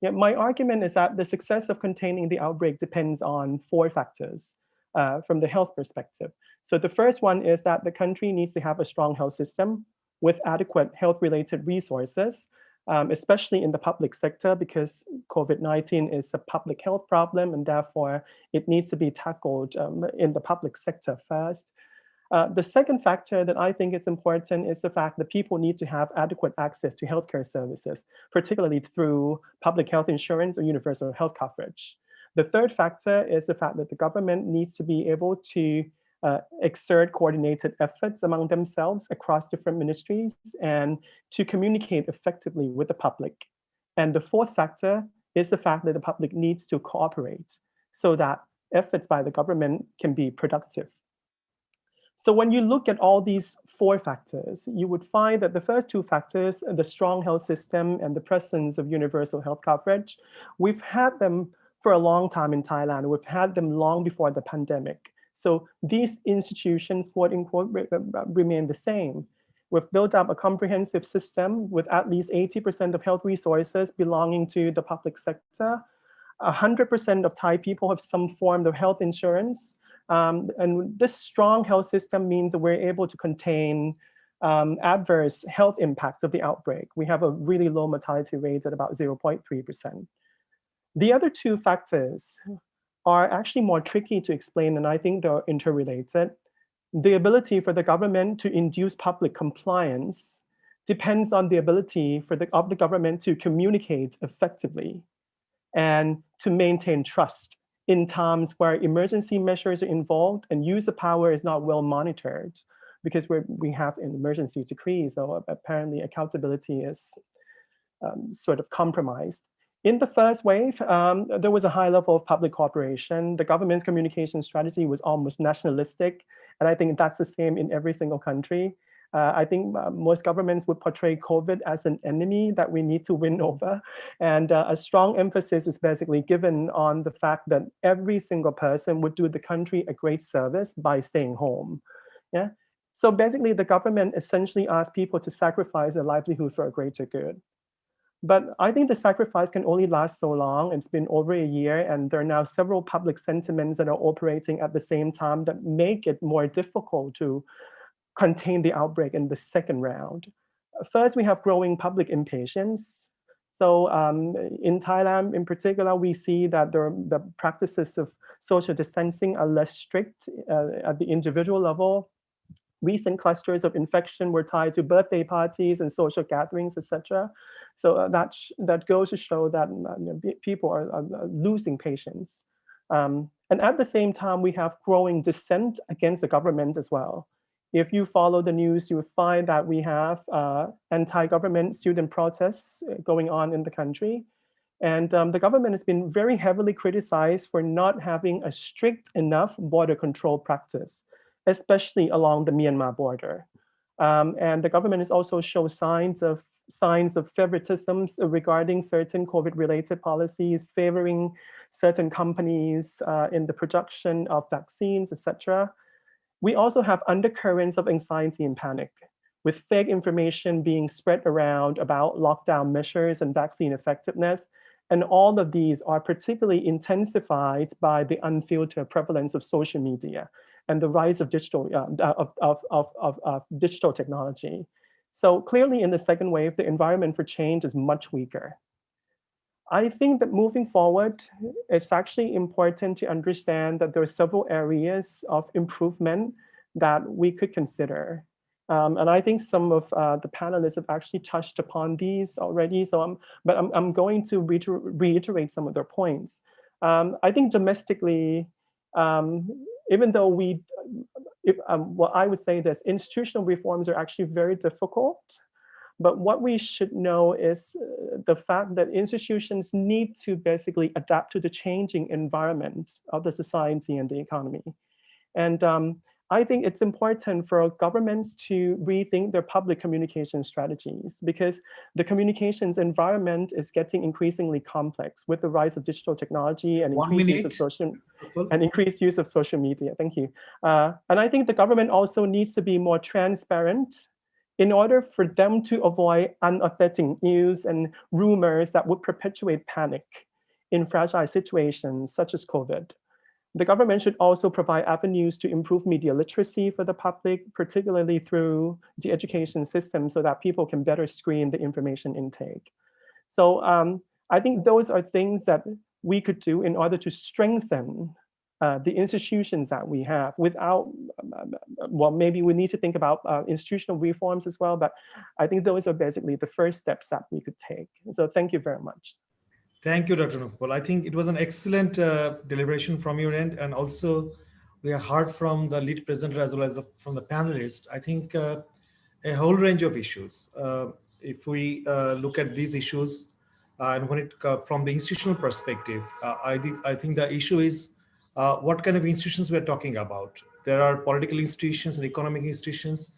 Yeah, my argument is that the success of containing the outbreak depends on four factors from the health perspective. So the first one is that the country needs to have a strong health system with adequate health-related resources, especially in the public sector, because COVID-19 is a public health problem, and therefore it needs to be tackled in the public sector first. The second factor that I think is important is the fact that people need to have adequate access to healthcare services, particularly through public health insurance or universal health coverage. The third factor is the fact that the government needs to be able to exert coordinated efforts among themselves across different ministries and to communicate effectively with the public. And the fourth factor is the fact that the public needs to cooperate so that efforts by the government can be productive. So when you look at all these four factors, you would find that the first two factors, the strong health system and the presence of universal health coverage, we've had them for a long time in Thailand. We've had them long before the pandemic. So these institutions, quote unquote, remain the same. We've built up a comprehensive system with at least 80% of health resources belonging to the public sector. 100% of Thai people have some form of health insurance. And this strong health system means that we're able to contain adverse health impacts of the outbreak. We have a really low mortality rate at about 0.3%. The other two factors are actually more tricky to explain, and I think they're interrelated. The ability for the government to induce public compliance depends on the ability of the government to communicate effectively and to maintain trust in times where emergency measures are involved and use of power is not well monitored because we have an emergency decree. So apparently accountability is sort of compromised. In the first wave, there was a high level of public cooperation. The government's communication strategy was almost nationalistic. And I think that's the same in every single country. I think most governments would portray COVID as an enemy that we need to win over. And a strong emphasis is basically given on the fact that every single person would do the country a great service by staying home. Yeah. So basically the government essentially asks people to sacrifice their livelihood for a greater good. But I think the sacrifice can only last so long. It's been over a year, and there are now several public sentiments that are operating at the same time that make it more difficult to contain the outbreak in the second round. First, we have growing public impatience. So in Thailand in particular, we see that the practices of social distancing are less strict at the individual level. Recent clusters of infection were tied to birthday parties and social gatherings, etc. So that goes to show that people are losing patience. And at the same time, we have growing dissent against the government as well. If you follow the news, you will find that we have anti-government student protests going on in the country. And the government has been very heavily criticized for not having a strict enough border control practice, especially along the Myanmar border. And the government has also shown signs of favoritism regarding certain COVID-related policies, favoring certain companies in the production of vaccines, etc. We also have undercurrents of anxiety and panic, with fake information being spread around about lockdown measures and vaccine effectiveness. And all of these are particularly intensified by the unfiltered prevalence of social media and the rise of digital digital technology. So clearly in the second wave, the environment for change is much weaker. I think that moving forward, it's actually important to understand that there are several areas of improvement that we could consider. And I think some of the panelists have actually touched upon these already. So I'm going to reiterate some of their points. I think domestically, even though well, I would say this, institutional reforms are actually very difficult. But what we should know is the fact that institutions need to basically adapt to the changing environment of the society and the economy. And I think it's important for governments to rethink their public communication strategies because the communications environment is getting increasingly complex with the rise of digital technology and increased use of social media. Thank you. And I think the government also needs to be more transparent in order for them to avoid unauthentic news and rumors that would perpetuate panic in fragile situations such as COVID. The government should also provide avenues to improve media literacy for the public, particularly through the education system so that people can better screen the information intake. So I think those are things that we could do in order to strengthen the institutions that we have without, well, maybe we need to think about institutional reforms as well, but I think those are basically the first steps that we could take. So thank you very much. Thank you, Dr. Nupal. I think it was an excellent deliberation from your end, and also we have heard from the lead presenter as well as from the panelists. I think a whole range of issues. If we look at these issues, and when it from the institutional perspective, I think the issue is what kind of institutions we are talking about. There are political institutions and economic institutions.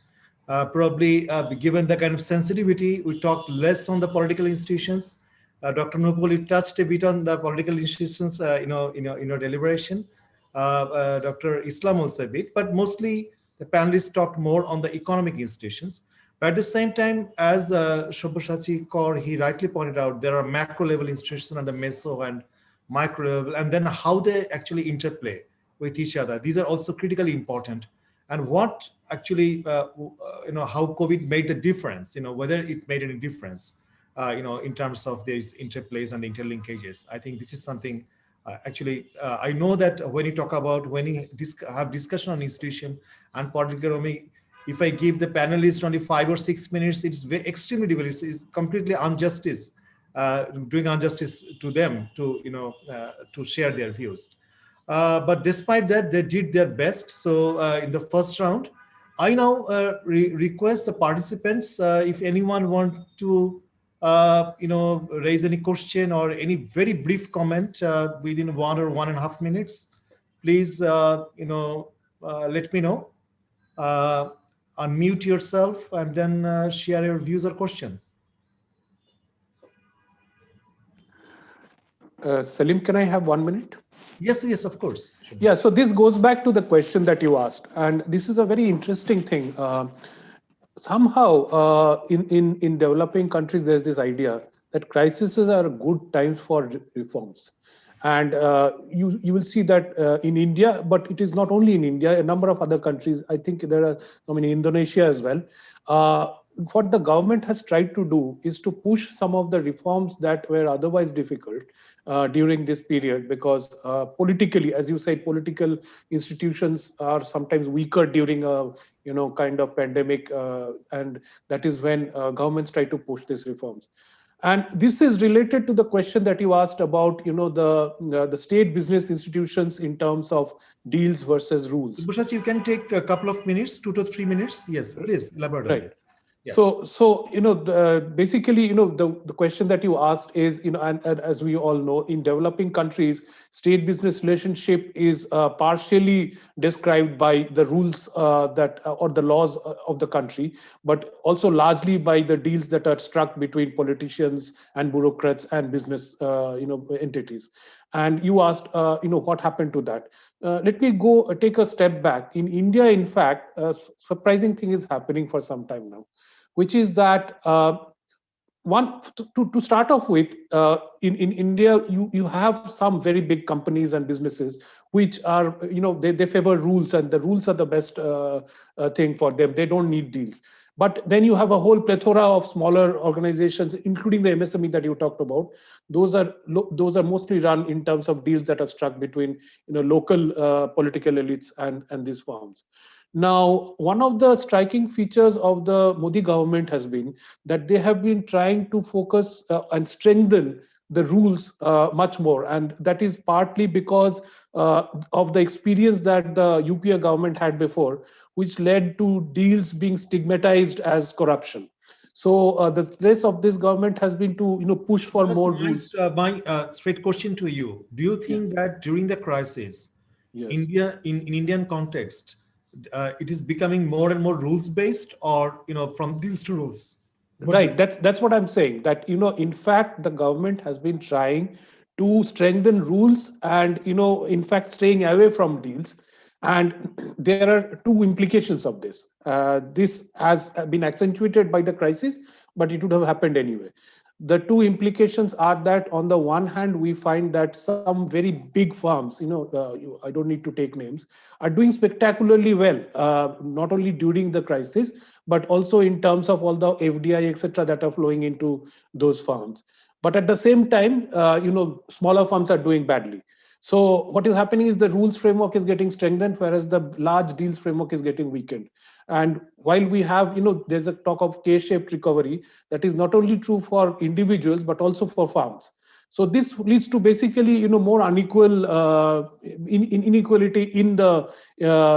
Probably, given the kind of sensitivity, we talked less on the political institutions. Dr. Nupal, you touched a bit on the political institutions, deliberation. Dr. Islam also a bit, but mostly the panelists talked more on the economic institutions. But at the same time, as Shobhashachi Kaur, he rightly pointed out, there are macro level institutions and the meso and micro level, and then how they actually interplay with each other. These are also critically important. And what actually, how COVID made the difference, whether it made any difference, in terms of these interplays and interlinkages. I think this is something I know that when you talk about, when you have discussion on institution and political economy, if I give the panelists only 5 or 6 minutes, it's extremely difficult. It's completely injustice, doing injustice to them to share their views. But despite that, they did their best. So in the first round, I now request the participants, if anyone want to raise any question or any very brief comment within 1 or 1.5 minutes, please, let me know. Unmute yourself and then share your views or questions. Salim, can I have 1 minute? Yes, of course. Sure. Yeah, so this goes back to the question that you asked, and this is a very interesting thing. Somehow, in developing countries, there's this idea that crises are good times for reforms. And you will see that in India, but it is not only in India, a number of other countries. I think there are some in Indonesia as well. What the government has tried to do is to push some of the reforms that were otherwise difficult during this period, because politically, as you said, political institutions are sometimes weaker during a kind of pandemic, and that is when governments try to push these reforms. And this is related to the question that you asked about, the state business institutions in terms of deals versus rules. Bushachi, you can take a couple of minutes, 2 to 3 minutes. Yes, please elaborate on that. Yeah. So basically, the question that you asked is, and as we all know, in developing countries, state-business relationship is partially described by the rules or the laws of the country, but also largely by the deals that are struck between politicians and bureaucrats and business, entities. And you asked, what happened to that? Let me take a step back. In India, in fact, a surprising thing is happening for some time now, which is that to start off with, in India, you have some very big companies and businesses which are, they favor rules, and the rules are the best thing for them. They don't need deals. But then you have a whole plethora of smaller organizations, including the MSME that you talked about. Those are mostly run in terms of deals that are struck between local political elites and these firms. Now, one of the striking features of the Modi government has been that they have been trying to focus and strengthen the rules much more. And that is partly because of the experience that the UPA government had before, which led to deals being stigmatized as corruption. So the stress of this government has been to push for more rules. My straight question to you: do you think that during the crisis, India, in Indian context, it is becoming more and more rules based, or from deals to rules? Right, that's what I'm saying, that in fact the government has been trying to strengthen rules and in fact staying away from deals. And there are two implications of this. This has been accentuated by the crisis, but it would have happened anyway. The two implications are that on the one hand, we find that some very big firms, I don't need to take names, are doing spectacularly well, not only during the crisis, but also in terms of all the FDI, etc., that are flowing into those firms. But at the same time, smaller firms are doing badly. So what is happening is the rules framework is getting strengthened, whereas the large deals framework is getting weakened. And while we have, there's a talk of K-shaped recovery, that is not only true for individuals, but also for firms. So this leads to basically, more unequal inequality in the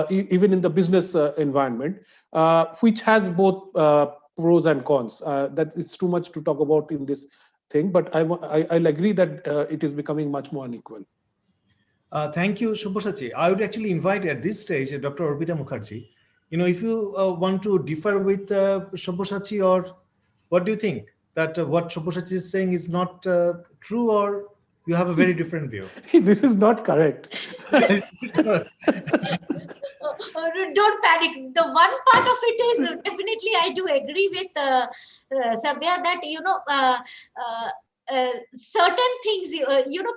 even in the business environment, which has both pros and cons. That it's too much to talk about in this thing, but I'll agree that it is becoming much more unequal. Thank you, Sabyasachi. I would actually invite at this stage Dr. Arpita Mukherjee. If you want to differ with Sabyasachi, or what do you think? That what Sabyasachi is saying is not true, or you have a very different view? This is not correct. Don't panic. The one part of it is definitely I do agree with Sabya that certain things,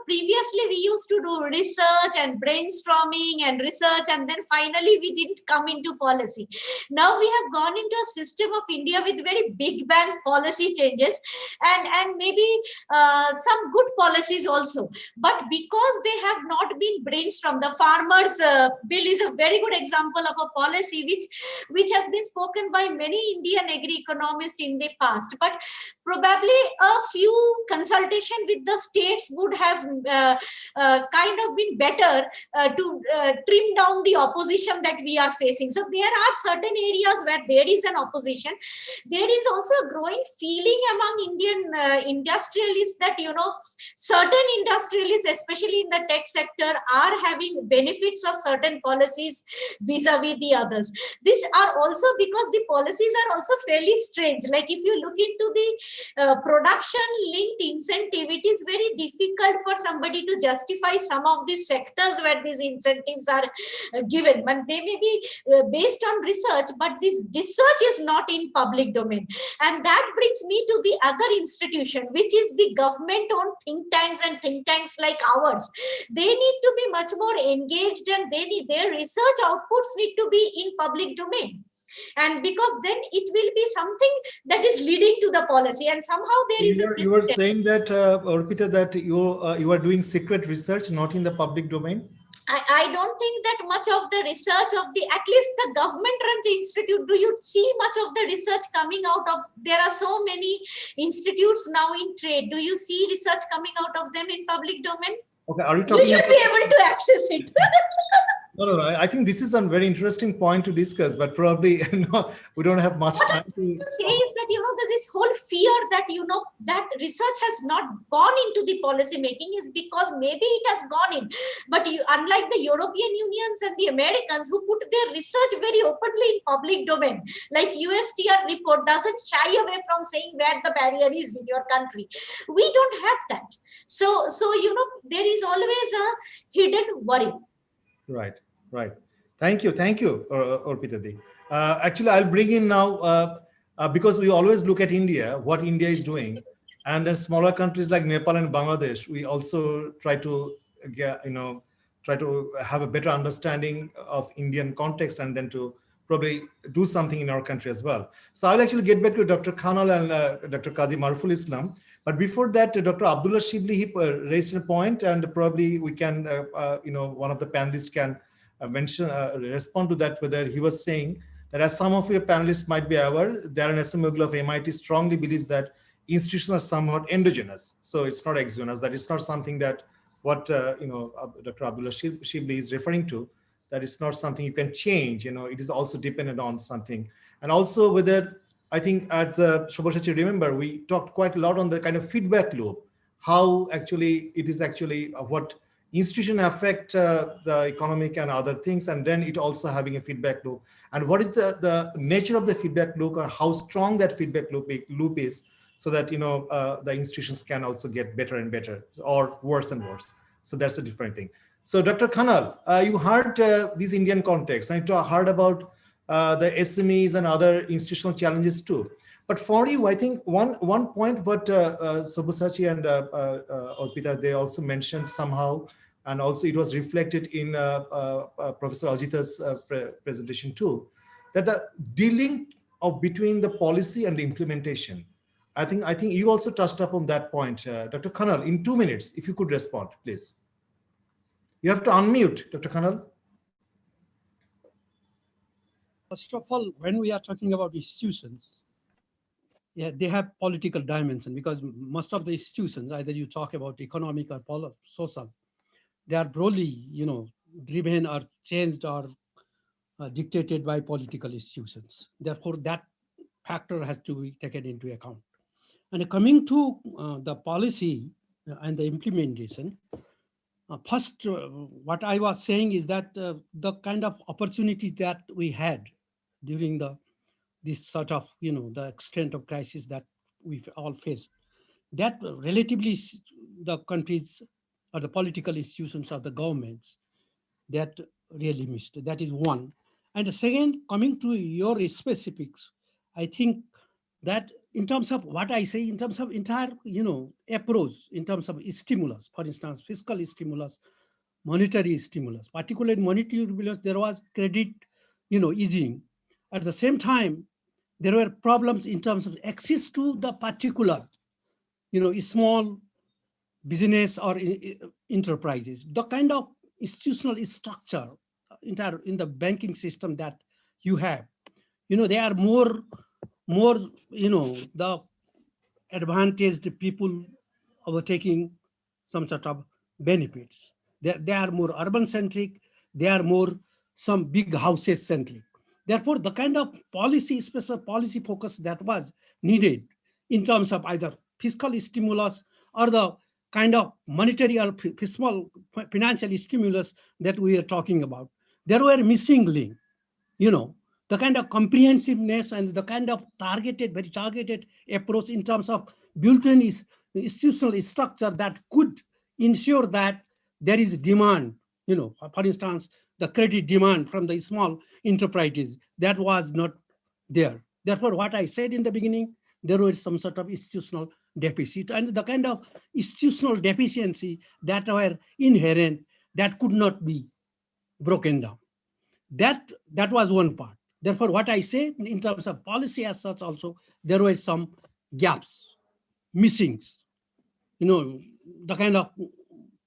previously we used to do research and brainstorming and research, and then finally we didn't come into policy. Now we have gone into a system of India with very big bang policy changes, and maybe some good policies also. But because they have not been brainstormed, the farmers bill is a very good example of a policy which has been spoken by many Indian agri-economists in the past. But probably a few consultation with the states would have kind of been better to trim down the opposition that we are facing. So there are certain areas where there is an opposition. There is also a growing feeling among Indian industrialists that certain industrialists, especially in the tech sector, are having benefits of certain policies vis-a-vis the others. These are also because the policies are also fairly strange. Like if you look into the production linked incentive, it is very difficult for somebody to justify some of these sectors where these incentives are given. But they may be based on research, but this research is not in public domain. And that brings me to the other institution, which is the government-owned think tanks and think tanks like ours. They need to be much more engaged, and their research outputs need to be in public domain. And because then it will be something that is leading to the policy, and somehow there is you were saying that, Arpita, that you are doing secret research not in the public domain. I don't think that much of the research of at least the government-run institute, do you see much of the research coming out of, there are so many institutes now in trade. Do you see research coming out of them in public domain? Okay, are you talking? You should be able to access it. No. I think this is a very interesting point to discuss, but probably we don't have much time to say is that there's this whole fear that that research has not gone into the policy making is because maybe it has gone in, but unlike the European Unions and the Americans who put their research very openly in public domain, like USTR report doesn't shy away from saying where the barrier is in your country. We don't have that. So there is always a hidden worry. Right. Thank you, Arpita Di. Actually, I'll bring in now, because we always look at India, what India is doing, and then smaller countries like Nepal and Bangladesh, we also try to have a better understanding of Indian context, and then to probably do something in our country as well. So I'll actually get back to Dr. Khanal and Dr. Qazi Maruful Islam. But before that, Dr. Abdullah Shibli, he raised a point, and probably we can, one of the panelists can respond to that, whether he was saying that, as some of your panelists might be aware, Darren Acemoglu of MIT strongly believes that institutions are somewhat endogenous. So it's not exogenous, that it's not something that what Dr. Abdullah Shibli is referring to, that it's not something you can change. It is also dependent on something. And also whether, I think at Sabyasachi, remember, we talked quite a lot on the kind of feedback loop, how actually it is actually what institution affect the economic and other things, and then it also having a feedback loop, and what is the nature of the feedback loop, or how strong that feedback loop is, so that the institutions can also get better and better, or worse and worse. So that's a different thing. So Dr. Khanal, you heard these Indian contexts, and you heard about the SMEs and other institutional challenges too. But for you, I think one point what Sabyasachi and Arpita, they also mentioned somehow, and also it was reflected in Professor Ajita's presentation too, that the dealing between the policy and the implementation. I think you also touched upon that point. Dr. Khanal, in 2 minutes, if you could respond, please. You have to unmute, Dr. Khanal. First of all, when we are talking about institutions, yeah, they have political dimension, because most of the institutions, either you talk about economic or social, they are broadly, driven or changed or dictated by political institutions. Therefore, that factor has to be taken into account. And coming to the policy and the implementation, first, what I was saying is that the kind of opportunity that we had during this sort of, the extent of crisis that we've all faced, that relatively the countries or the political institutions of the governments that really missed. That is one. And the second, coming to your specifics, I think that in terms of what I say, in terms of entire, approach, in terms of stimulus, for instance, fiscal stimulus, monetary stimulus, particularly monetary stimulus, there was credit, easing. At the same time, there were problems in terms of access to the particular, small business or enterprises. The kind of institutional structure in the banking system that you have, they are more, the advantaged people overtaking some sort of benefits. They are more urban centric, they are more some big houses centric. Therefore, the kind of policy, special policy focus that was needed in terms of either fiscal stimulus or the kind of monetary or fiscal financial stimulus that we are talking about, there were missing link, the kind of comprehensiveness and the kind of very targeted approach in terms of built-in institutional structure that could ensure that there is demand, for instance, the credit demand from the small enterprises, that was not there. Therefore, what I said in the beginning, there was some sort of institutional deficit, and the kind of institutional deficiency that were inherent, that could not be broken down. That was one part. Therefore, what I say in terms of policy as such also, there were some gaps, missings, the kind of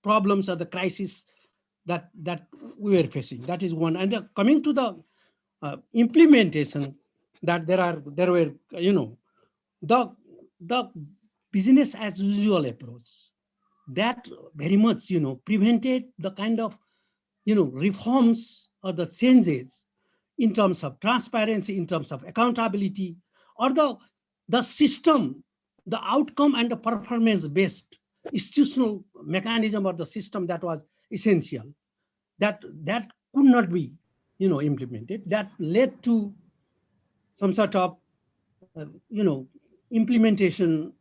problems or the crisis that we were facing. That is one. And coming to the implementation, that there were, the business as usual approach, that very much, prevented the kind of, reforms or the changes in terms of transparency, in terms of accountability, or the system, the outcome and the performance-based institutional mechanism or the system that was essential, that could not be, implemented. That led to some sort of, implementation,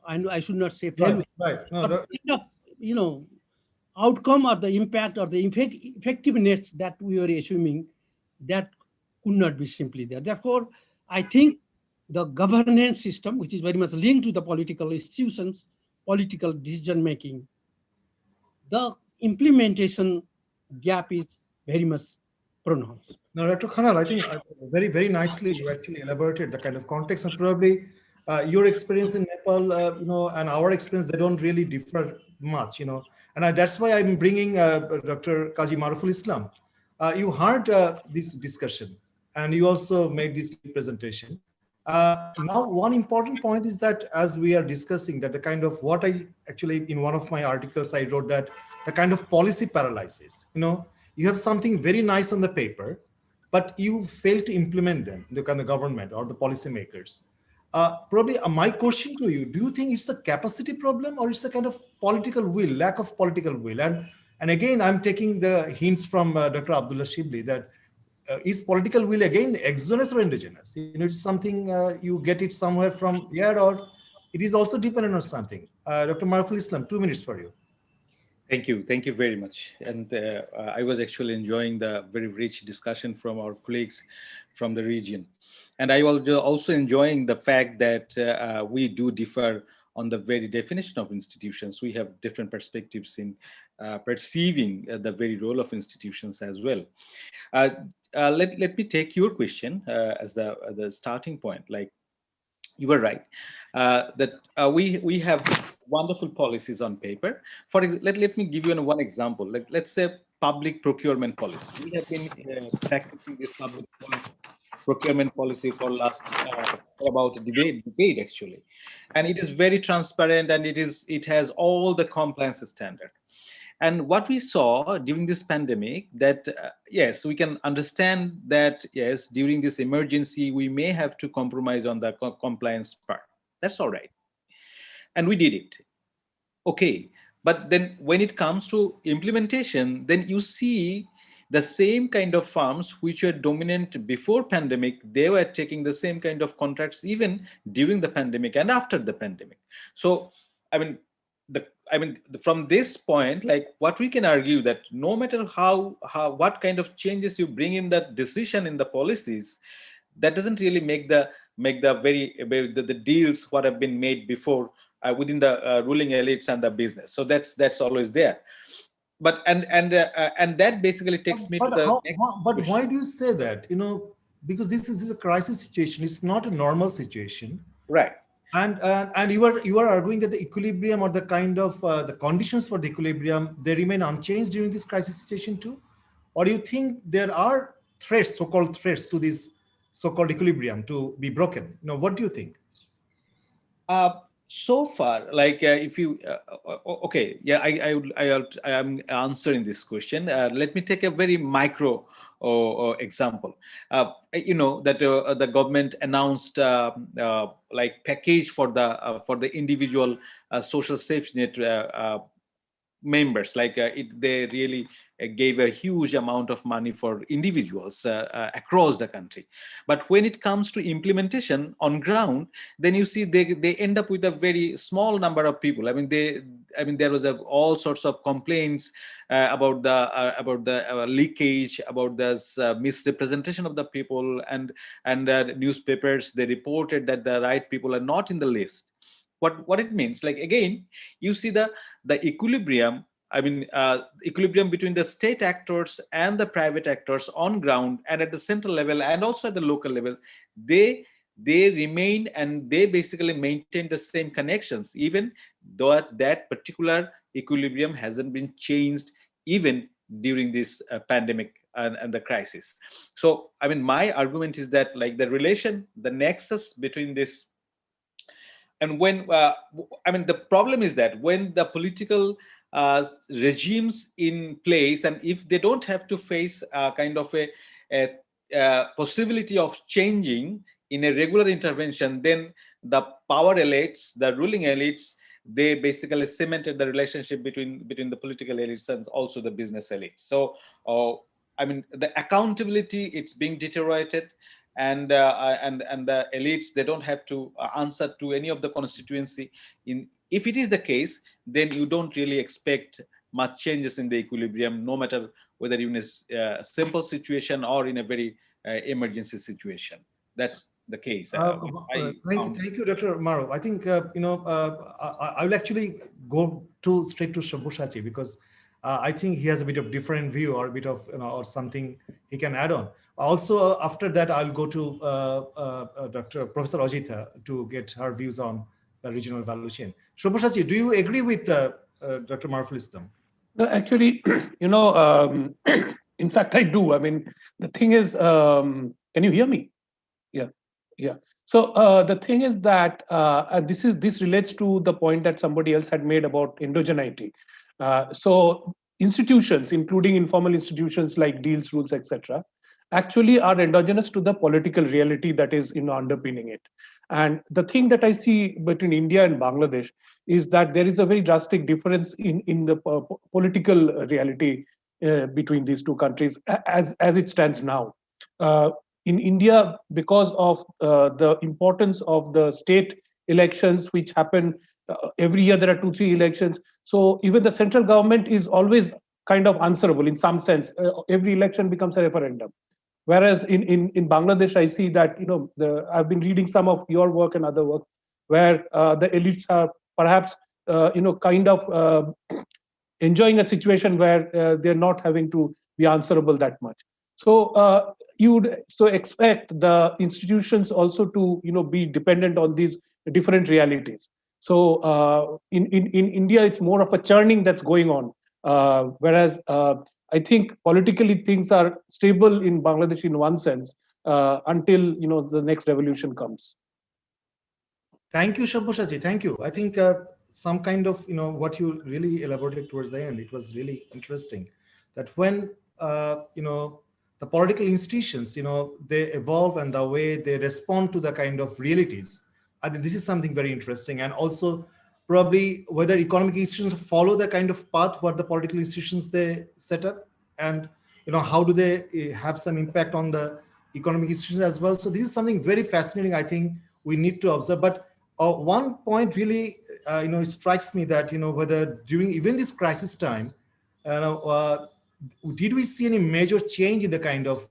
I should not say failure, right. No, but kind of, outcome or the impact or the effectiveness that we were assuming, that could not be simply there. Therefore, I think the governance system, which is very much linked to the political institutions, political decision making, the implementation gap is very much pronounced. No, Dr. Khanal, I think very, very nicely you actually elaborated the kind of context, and probably your experience in Nepal, and our experience, they don't really differ much, and that's why I'm bringing Dr. Kazi Maruful Islam. You heard this discussion, and you also made this presentation. Now, one important point is that as we are discussing that the kind of what I actually, in one of my articles, I wrote that the kind of policy paralysis, you have something very nice on the paper, but you fail to implement them, the kind of government or the policymakers. Probably my question to you, do you think it's a capacity problem or it's a kind of political will, lack of political will? And again, I'm taking the hints from Dr. Abdullah Shibli that is political will again exogenous or endogenous? It's something you get it somewhere from here, or it is also dependent on something. Dr. Maruful Islam, 2 minutes for you. Thank you very much. And I was actually enjoying the very rich discussion from our colleagues from the region. And I was also enjoying the fact that we do differ on the very definition of institutions. We have different perspectives in perceiving the very role of institutions as well. Let me take your question as the starting point. Like, you were right that we have wonderful policies on paper. Let me give you one example. Let's say public procurement policy. We have been practicing this public procurement policy for last about a decade actually, and it is very transparent, and it has all the compliance standard. And what we saw during this pandemic, that yes, we can understand that yes, during this emergency we may have to compromise on the compliance part. That's all right, and we did it. Okay, but then when it comes to implementation, then you see the same kind of firms which were dominant before pandemic, they were taking the same kind of contracts even during the pandemic and after the pandemic. So I mean, from this point, like what we can argue, that no matter how what kind of changes you bring in that decision in the policies, that doesn't really make the deals what have been made before within the ruling elites and the business. So that's always there. But and that basically takes me to the next but question. why do you say that? Because this is a crisis situation. It's not a normal situation. Right. And you are arguing that the equilibrium, or the kind of the conditions for the equilibrium, they remain unchanged during this crisis situation too? Or do you think there are threats, so-called threats, to this so-called equilibrium to be broken? What do you think? So far, like if you okay, yeah, I am answering this question. Let me take a very micro example. That the government announced like package for the individual social safety net members. Like they really gave a huge amount of money for individuals across the country. But when it comes to implementation on ground, then you see they end up with a very small number of people. There was all sorts of complaints about the leakage, about the misrepresentation of the people, and newspapers, they reported that the right people are not in the list. What it means, like, again, you see the equilibrium. Equilibrium between the state actors and the private actors on ground, and at the central level and also at the local level, they remain, and they basically maintain the same connections, even though that particular equilibrium hasn't been changed even during this pandemic and the crisis. So my argument is that, like, the nexus between this, and when the problem is that when the political regimes in place, and if they don't have to face kind of a possibility of changing in a regular intervention, then the power elites, the ruling elites, they basically cemented the relationship between the political elites and also the business elites. So the accountability, it's being deteriorated, and the elites, they don't have to answer to any of the constituency. If it is the case, then you don't really expect much changes in the equilibrium, no matter whether in a simple situation or in a very emergency situation. That's the case. Thank you, Dr. Maro. I think I will actually go straight to Sabyasachi, because I think he has a bit of different view, or a bit of or something he can add on. Also, after that, I'll go to Professor Ajitha to get her views on the regional valuation. Sabyasachi, do you agree with Dr. Maruful Islam? No, actually, in fact, I do. The thing is, can you hear me? Yeah. So the thing is that this relates to the point that somebody else had made about endogeneity. So institutions, including informal institutions like deals, rules, etc., actually are endogenous to the political reality that is underpinning it. And the thing that I see between India and Bangladesh is that there is a very drastic difference in the political reality between these two countries as it stands now. In India, because of the importance of the state elections, which happen every year, there are 2-3 elections. So even the central government is always kind of answerable in some sense. Every election becomes a referendum. Whereas in Bangladesh, I see that I've been reading some of your work and other work where the elites are perhaps kind of enjoying a situation where they're not having to be answerable that much. So you would expect the institutions also to be dependent on these different realities. So in India, it's more of a churning that's going on, whereas I think politically things are stable in Bangladesh in one sense, until the next revolution comes. Thank you, Shaboshaji. Thank you. I think some kind of, what you really elaborated towards the end, it was really interesting that when, the political institutions, they evolve and the way they respond to the kind of realities. I think this is something very interesting. And also probably whether economic institutions follow the kind of path what the political institutions they set up, and, how do they have some impact on the economic institutions as well. So this is something very fascinating, I think we need to observe. But one point really, it strikes me that, whether during even this crisis time, did we see any major change in the kind of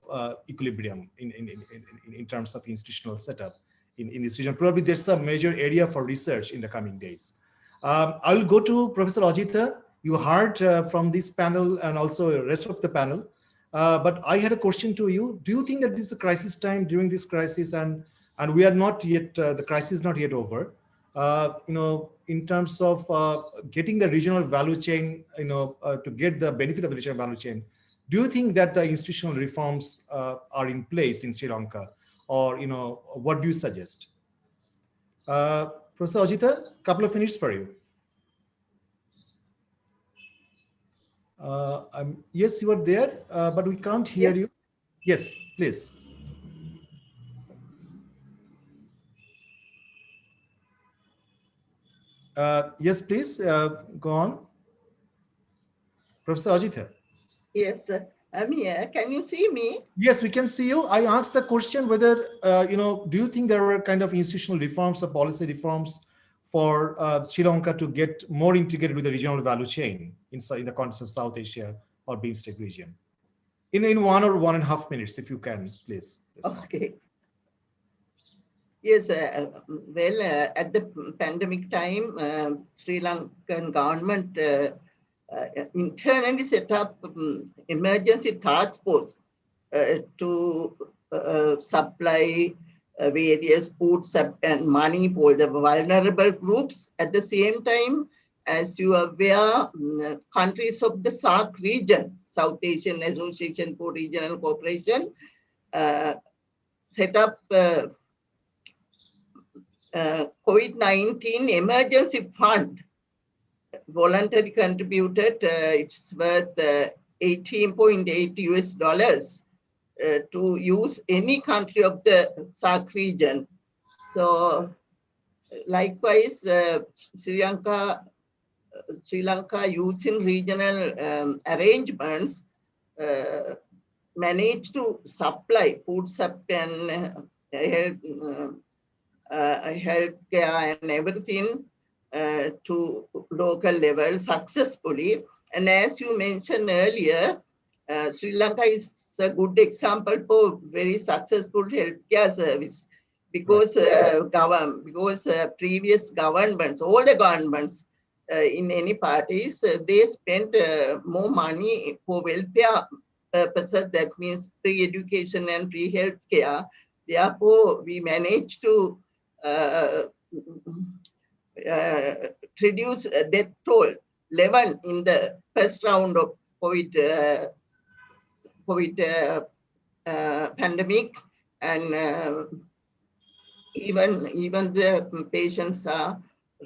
equilibrium in terms of institutional setup in this region? Probably there's a major area for research in the coming days. I will go to Professor Ajitha. You heard from this panel and also the rest of the panel. But I had a question to you. Do you think that this is a crisis time during this crisis, and we are not yet, the crisis is not yet over, in terms of getting the regional value chain, to get the benefit of the regional value chain? Do you think that the institutional reforms are in place in Sri Lanka, or, what do you suggest? Professor Ajitha, a couple of minutes for you. Yes, you are there, but we can't hear you. Yes, please. Yes, please, go on. Professor Ajitha. Yes, I'm here. Can you see me? Yes, we can see you. I asked the question whether, do you think there were kind of institutional reforms or policy reforms for Sri Lanka to get more integrated with the regional value chain in the context of South Asia or BIMSTEC region? In 1 or 1.5 minutes, if you can, please. Okay. Yes, well, at the pandemic time, Sri Lankan government internally set up emergency task force to supply various food and money for the vulnerable groups. At the same time, as you are aware, countries of the SAARC region, South Asian Association for Regional Cooperation, set up COVID-19 emergency fund, voluntarily contributed, it's worth $18.8 US to use any country of the SAARC region. So likewise, Sri Lanka using regional arrangements managed to supply food supply and healthcare and everything to local level successfully. And as you mentioned earlier, Sri Lanka is a good example for very successful healthcare service, because previous governments, all the governments in any parties, they spent more money for welfare purposes. That means free education and free healthcare. Therefore, we managed to reduce death toll 11 in the first round of COVID pandemic, and even the patients are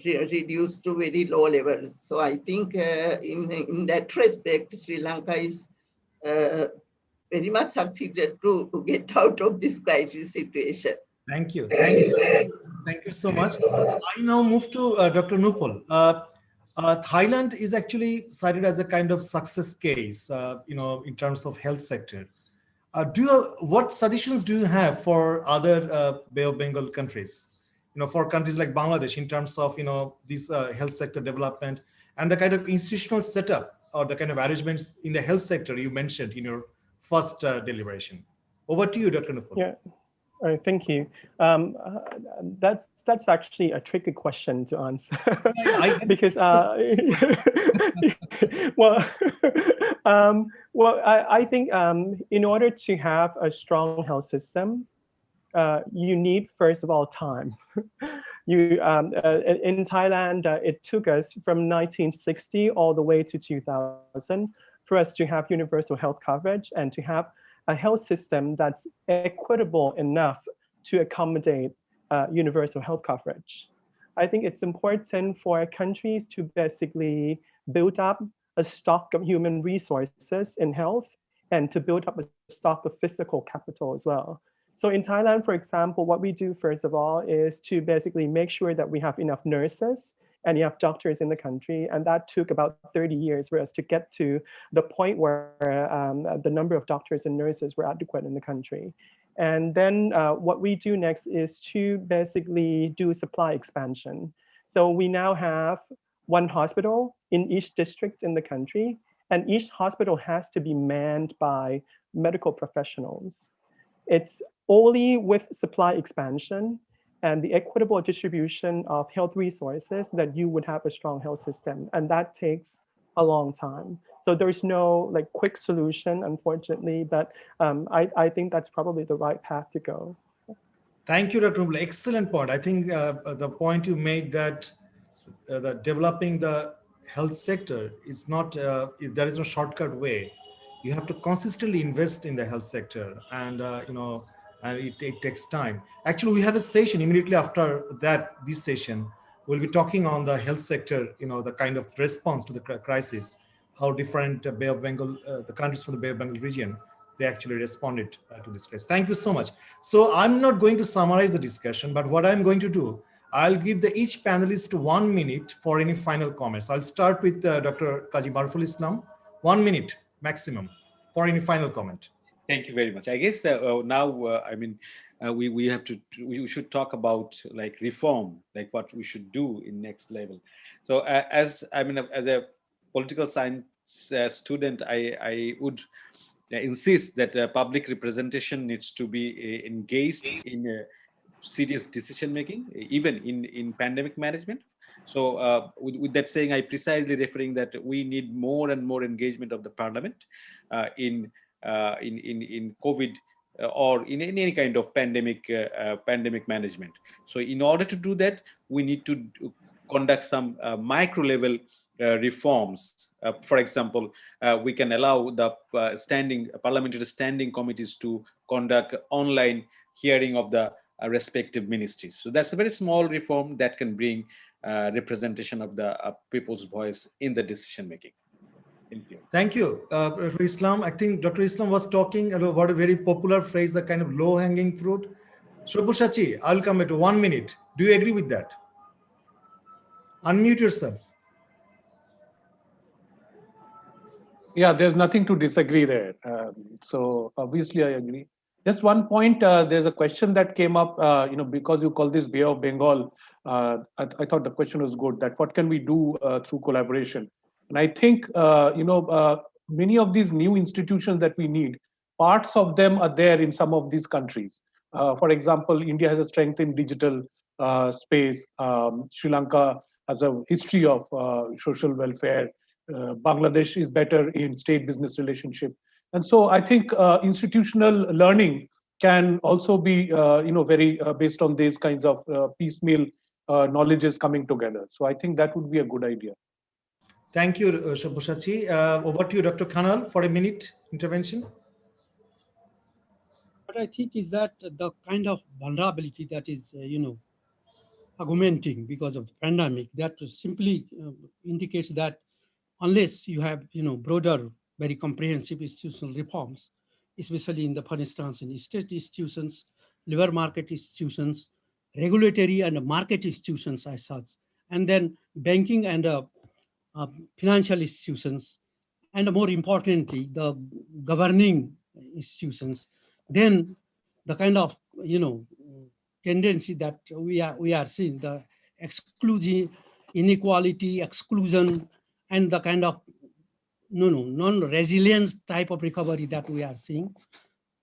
reduced to very low levels. So I think in that respect, Sri Lanka is very much succeeded to get out of this crisis situation. Thank you. Thank you so much. I now move to Dr. Nupul. Thailand is actually cited as a kind of success case, in terms of health sector. What suggestions do you have for other Bay of Bengal countries? For countries like Bangladesh, in terms of this health sector development and the kind of institutional setup or the kind of arrangements in the health sector you mentioned in your first deliberation. Over to you, Dr. Nupul. Yeah. All right, thank you. That's actually a tricky question to answer because I think in order to have a strong health system, you need, first of all, time. In Thailand, it took us from 1960 all the way to 2000 for us to have universal health coverage and to have a health system that's equitable enough to accommodate universal health coverage. I think it's important for countries to basically build up a stock of human resources in health and to build up a stock of physical capital as well. So in Thailand, for example, what we do first of all is to basically make sure that we have enough nurses and enough doctors in the country. And that took about 30 years for us to get to the point where the number of doctors and nurses were adequate in the country. And then what we do next is to basically do supply expansion. So we now have one hospital in each district in the country, and each hospital has to be manned by medical professionals. It's only with supply expansion and the equitable distribution of health resources that you would have a strong health system. And that takes a long time. So there's no like quick solution, unfortunately, but I think that's probably the right path to go. Thank you, Dr. Mubla. Excellent point. I think the point you made that developing the health sector is not, there is no shortcut way. You have to consistently invest in the health sector, and and it takes time. Actually, we have a session immediately after this session. We'll be talking on the health sector, the kind of response to the crisis, how different Bay of Bengal, the countries from the Bay of Bengal region, they actually responded to this crisis. Thank you so much. So I'm not going to summarize the discussion, but what I'm going to do, I'll give each panelist 1 minute for any final comments. I'll start with Dr. Kaji Maruful Islam. 1 minute maximum for any final comment. Thank you very much. I guess now, we should talk about like reform, like what we should do in next level. So as a political science student, I would insist that public representation needs to be engaged in serious decision making, even in pandemic management. So with that saying, I precisely referring that we need more and more engagement of the parliament in COVID or in any kind of pandemic management. So in order to do that, we need to conduct some micro level reforms. For example, we can allow the parliamentary standing committees to conduct online hearing of the respective ministries. So that's a very small reform that can bring representation of the people's voice in the decision making. Thank you. Thank you, Dr. Islam. I think Dr. Islam was talking about a very popular phrase, the kind of low-hanging fruit. Shobhushachi, I'll come back to 1 minute. Do you agree with that? Unmute yourself. Yeah, there's nothing to disagree there. So obviously I agree. Just one point, there's a question that came up, because you call this Bay of Bengal, I thought the question was good, that what can we do through collaboration? And I think, many of these new institutions that we need, parts of them are there in some of these countries. For example, India has a strength in digital space. Sri Lanka has a history of social welfare. Bangladesh is better in state-business relationship. And so I think institutional learning can also be, very based on these kinds of piecemeal knowledges coming together. So I think that would be a good idea. Thank you, Shobhushachi. Over to you, Dr. Khanal, for a minute intervention. What I think is that the kind of vulnerability that is, augmenting because of the pandemic, that simply indicates that unless you have, broader, very comprehensive institutional reforms, especially in the, for instance, in state institutions, labor market institutions, regulatory and market institutions as such, and then banking and financial institutions, and more importantly, the governing institutions, then the kind of, tendency that we are seeing, the exclusion, inequality, exclusion, and the kind of non-resilience type of recovery that we are seeing,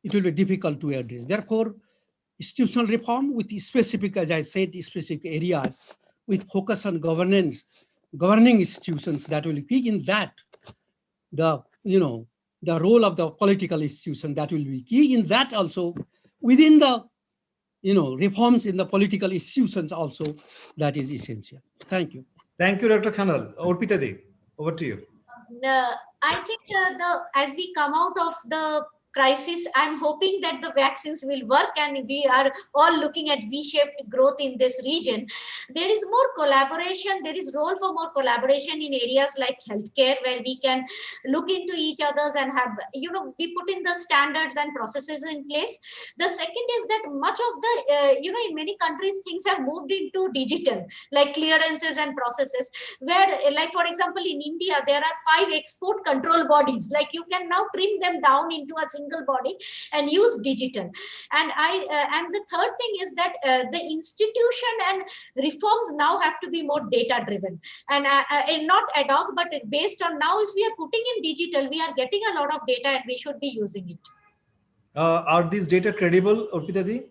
it will be difficult to address. Therefore, institutional reform with specific, as I said, specific areas with focus on governing institutions, that will be in that, the role of the political institution, that will be key in that also, within the reforms in the political institutions also, that is essential. Thank you. Thank you, Dr. Khanal. Orpita Dev, over to you. I think as we come out of the crisis. I'm hoping that the vaccines will work, and we are all looking at V-shaped growth in this region. There is more collaboration. There is role for more collaboration in areas like healthcare, where we can look into each other's and have, we put in the standards and processes in place. The second is that much of the, in many countries, things have moved into digital, like clearances and processes, where, like, for example, in India, there are 5 export control bodies. Like, you can now trim them down into a single body and use digital. And the third thing is that the institution and reforms now have to be more data driven, and not ad hoc, but based on, now if we are putting in digital, we are getting a lot of data and we should be using it. Are these data credible, Urpitadi?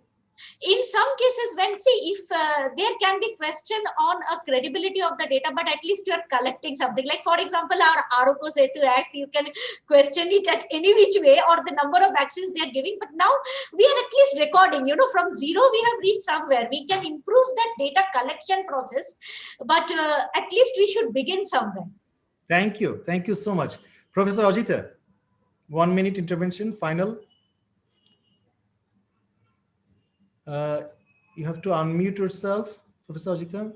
In some cases, when, see, if there can be question on a credibility of the data, but at least you are collecting something. Like, for example, our Aroko Setu Act, you can question it at any which way, or the number of vaccines they are giving. But now we are at least recording, from zero we have reached somewhere. We can improve that data collection process, but at least we should begin somewhere. Thank you. Thank you so much. Professor Ajita, 1 minute intervention, final. You have to unmute yourself, Professor Ajita.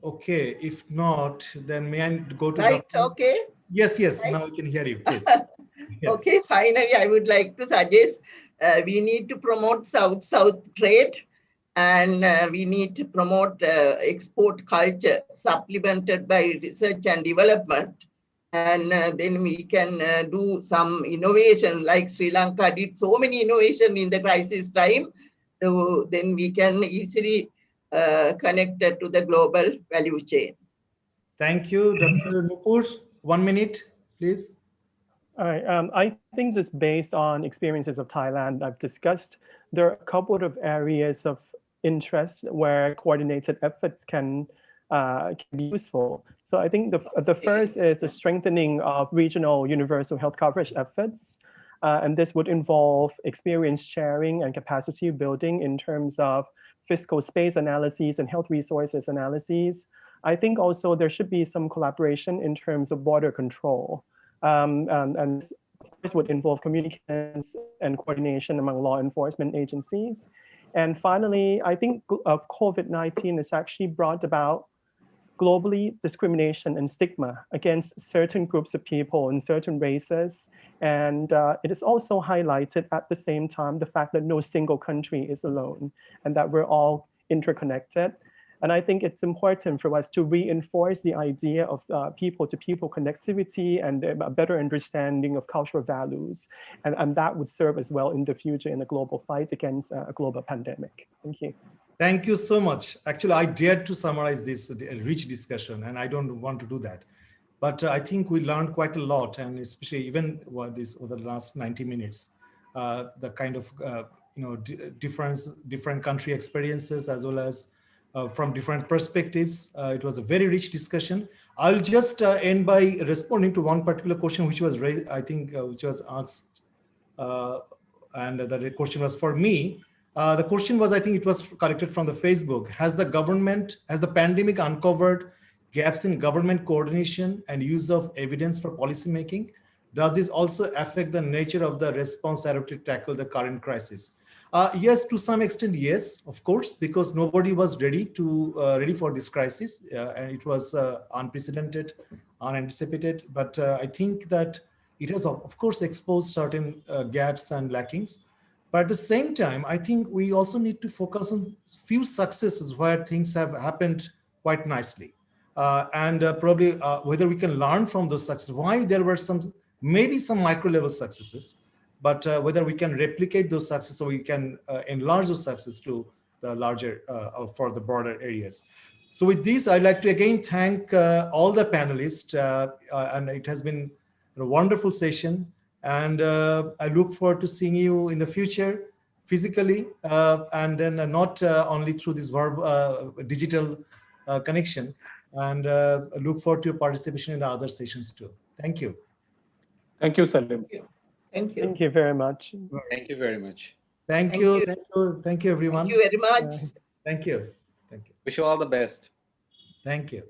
Okay, if not, then may I go to Right, Dr. okay. Yes, Right. now I can hear you, please. Yes. Okay, finally, I would like to suggest we need to promote South-South trade, and we need to promote export culture supplemented by research and development. And then we can do some innovation, like Sri Lanka did so many innovation in the crisis time. So then we can easily connect it to the global value chain. Thank you, Dr. Nupur. 1 minute, please. All right. I think just based on experiences of Thailand I've discussed, there are a couple of areas of interest where coordinated efforts can be useful. So I think the first is the strengthening of regional universal health coverage efforts. And this would involve experience sharing and capacity building in terms of fiscal space analyses and health resources analyses. I think also there should be some collaboration in terms of border control. And this would involve communications and coordination among law enforcement agencies. And finally, I think COVID-19 has actually brought about globally discrimination and stigma against certain groups of people and certain races. And it is also highlighted at the same time the fact that no single country is alone and that we're all interconnected. And I think it's important for us to reinforce the idea of people-to-people connectivity and a better understanding of cultural values. And that would serve as well in the future in the global fight against a global pandemic. Thank you. Thank you so much. Actually, I dared to summarize this rich discussion, and I don't want to do that. But I think we learned quite a lot, and especially even over the last 90 minutes, the kind of different country experiences, as well as from different perspectives. It was a very rich discussion. I'll just end by responding to one particular question which was raised, I think, which was asked, and the question was for me. The question was, I think it was collected from the Facebook. Has the pandemic uncovered gaps in government coordination and use of evidence for policymaking? Does this also affect the nature of the response adopted to tackle the current crisis? Yes, to some extent, yes, of course, because nobody was ready for this crisis, and it was unprecedented, unanticipated. But I think that it has, of course, exposed certain gaps and lackings. But at the same time, I think we also need to focus on few successes where things have happened quite nicely, and probably whether we can learn from those successes. Why there were maybe some micro level successes, but whether we can replicate those successes or we can enlarge those successes to the larger or for the broader areas. So with this, I'd like to again thank all the panelists, and it has been a wonderful session. And I look forward to seeing you in the future physically, and then not only through this digital connection. And look forward to your participation in the other sessions too. Thank you. Thank you, Salim. Thank you. Thank you very much. Thank you very much. Thank you. Thank you, everyone. Thank you very much. Thank you. Thank you. Wish you all the best. Thank you.